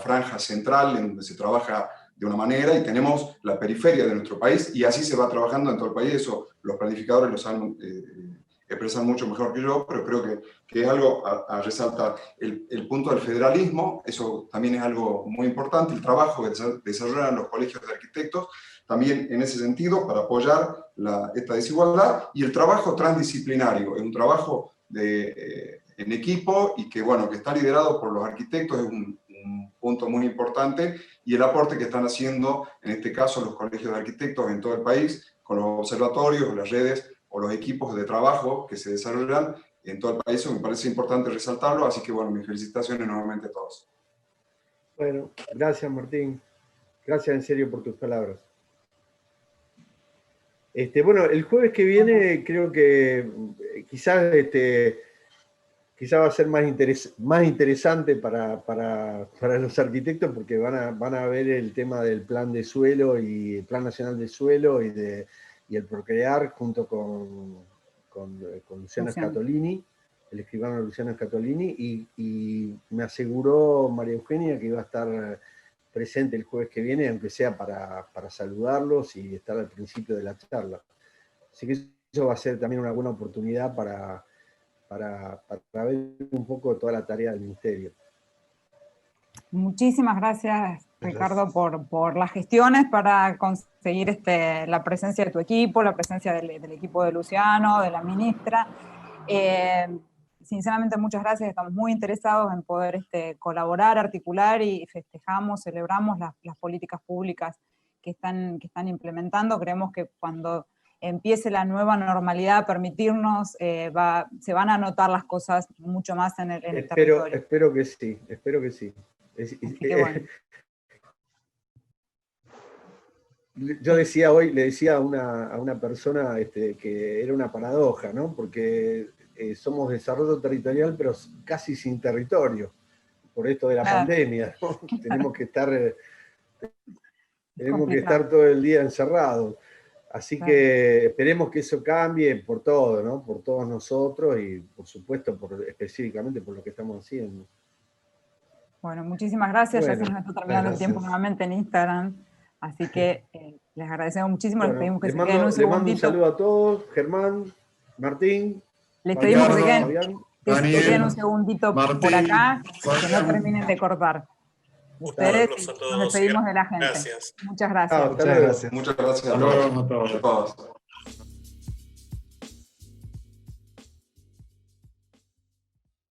franja central en donde se trabaja de una manera y tenemos la periferia de nuestro país y así se va trabajando en todo el país. Eso los planificadores lo saben expresar mucho mejor que yo, pero creo que es algo a resaltar. El punto del federalismo, eso también es algo muy importante, el trabajo que desarrollan los colegios de arquitectos, también en ese sentido, para apoyar esta desigualdad, y el trabajo transdisciplinario, es un trabajo en equipo y que, bueno, que está liderado por los arquitectos, es un punto muy importante, y el aporte que están haciendo, en este caso, los colegios de arquitectos en todo el país, con los observatorios, las redes o los equipos de trabajo que se desarrollan en todo el país. Eso me parece importante resaltarlo, así que, bueno, mis felicitaciones nuevamente a todos. Bueno, gracias Martín, gracias en serio por tus palabras. Bueno, el jueves que viene creo que quizás va a ser más interesante para los arquitectos porque van a ver el tema del plan de suelo y el Plan Nacional de Suelo y el Procrear junto con Luciano Scatolini, el escribano Luciano Scatolini, y me aseguró María Eugenia que iba a estar presente el jueves que viene, aunque sea para saludarlos y estar al principio de la charla. Así que eso va a ser también una buena oportunidad para ver un poco toda la tarea del Ministerio. Muchísimas gracias, Ricardo, por las gestiones para conseguir la presencia de tu equipo, la presencia del equipo de Luciano, de la ministra. Sinceramente, muchas gracias. Estamos muy interesados en poder colaborar, articular y festejamos, celebramos las políticas públicas que están implementando. Creemos que cuando empiece la nueva normalidad a permitirnos, se van a notar las cosas mucho más en el territorio. Espero que sí, espero que sí. Bueno. Yo le decía a una persona que era una paradoja, ¿no? Porque somos desarrollo territorial, pero casi sin territorio, por esto de la pandemia, ¿no? Tenemos que estar todo el día encerrados. Así que esperemos que eso cambie por todo, ¿no? Por todos nosotros y, por supuesto, específicamente por lo que estamos haciendo. Bueno, muchísimas gracias. Ya se nos está terminando el tiempo nuevamente en Instagram. Así que les agradecemos muchísimo. Bueno, les pedimos que les se queden un segundito. mando un saludo a todos. Germán, Martín. Les pedimos que se queden un segundito Martín, por acá, que no terminen de cortar. Ustedes nos despedimos de la gente. Gracias. Muchas gracias. Muchas gracias a todos.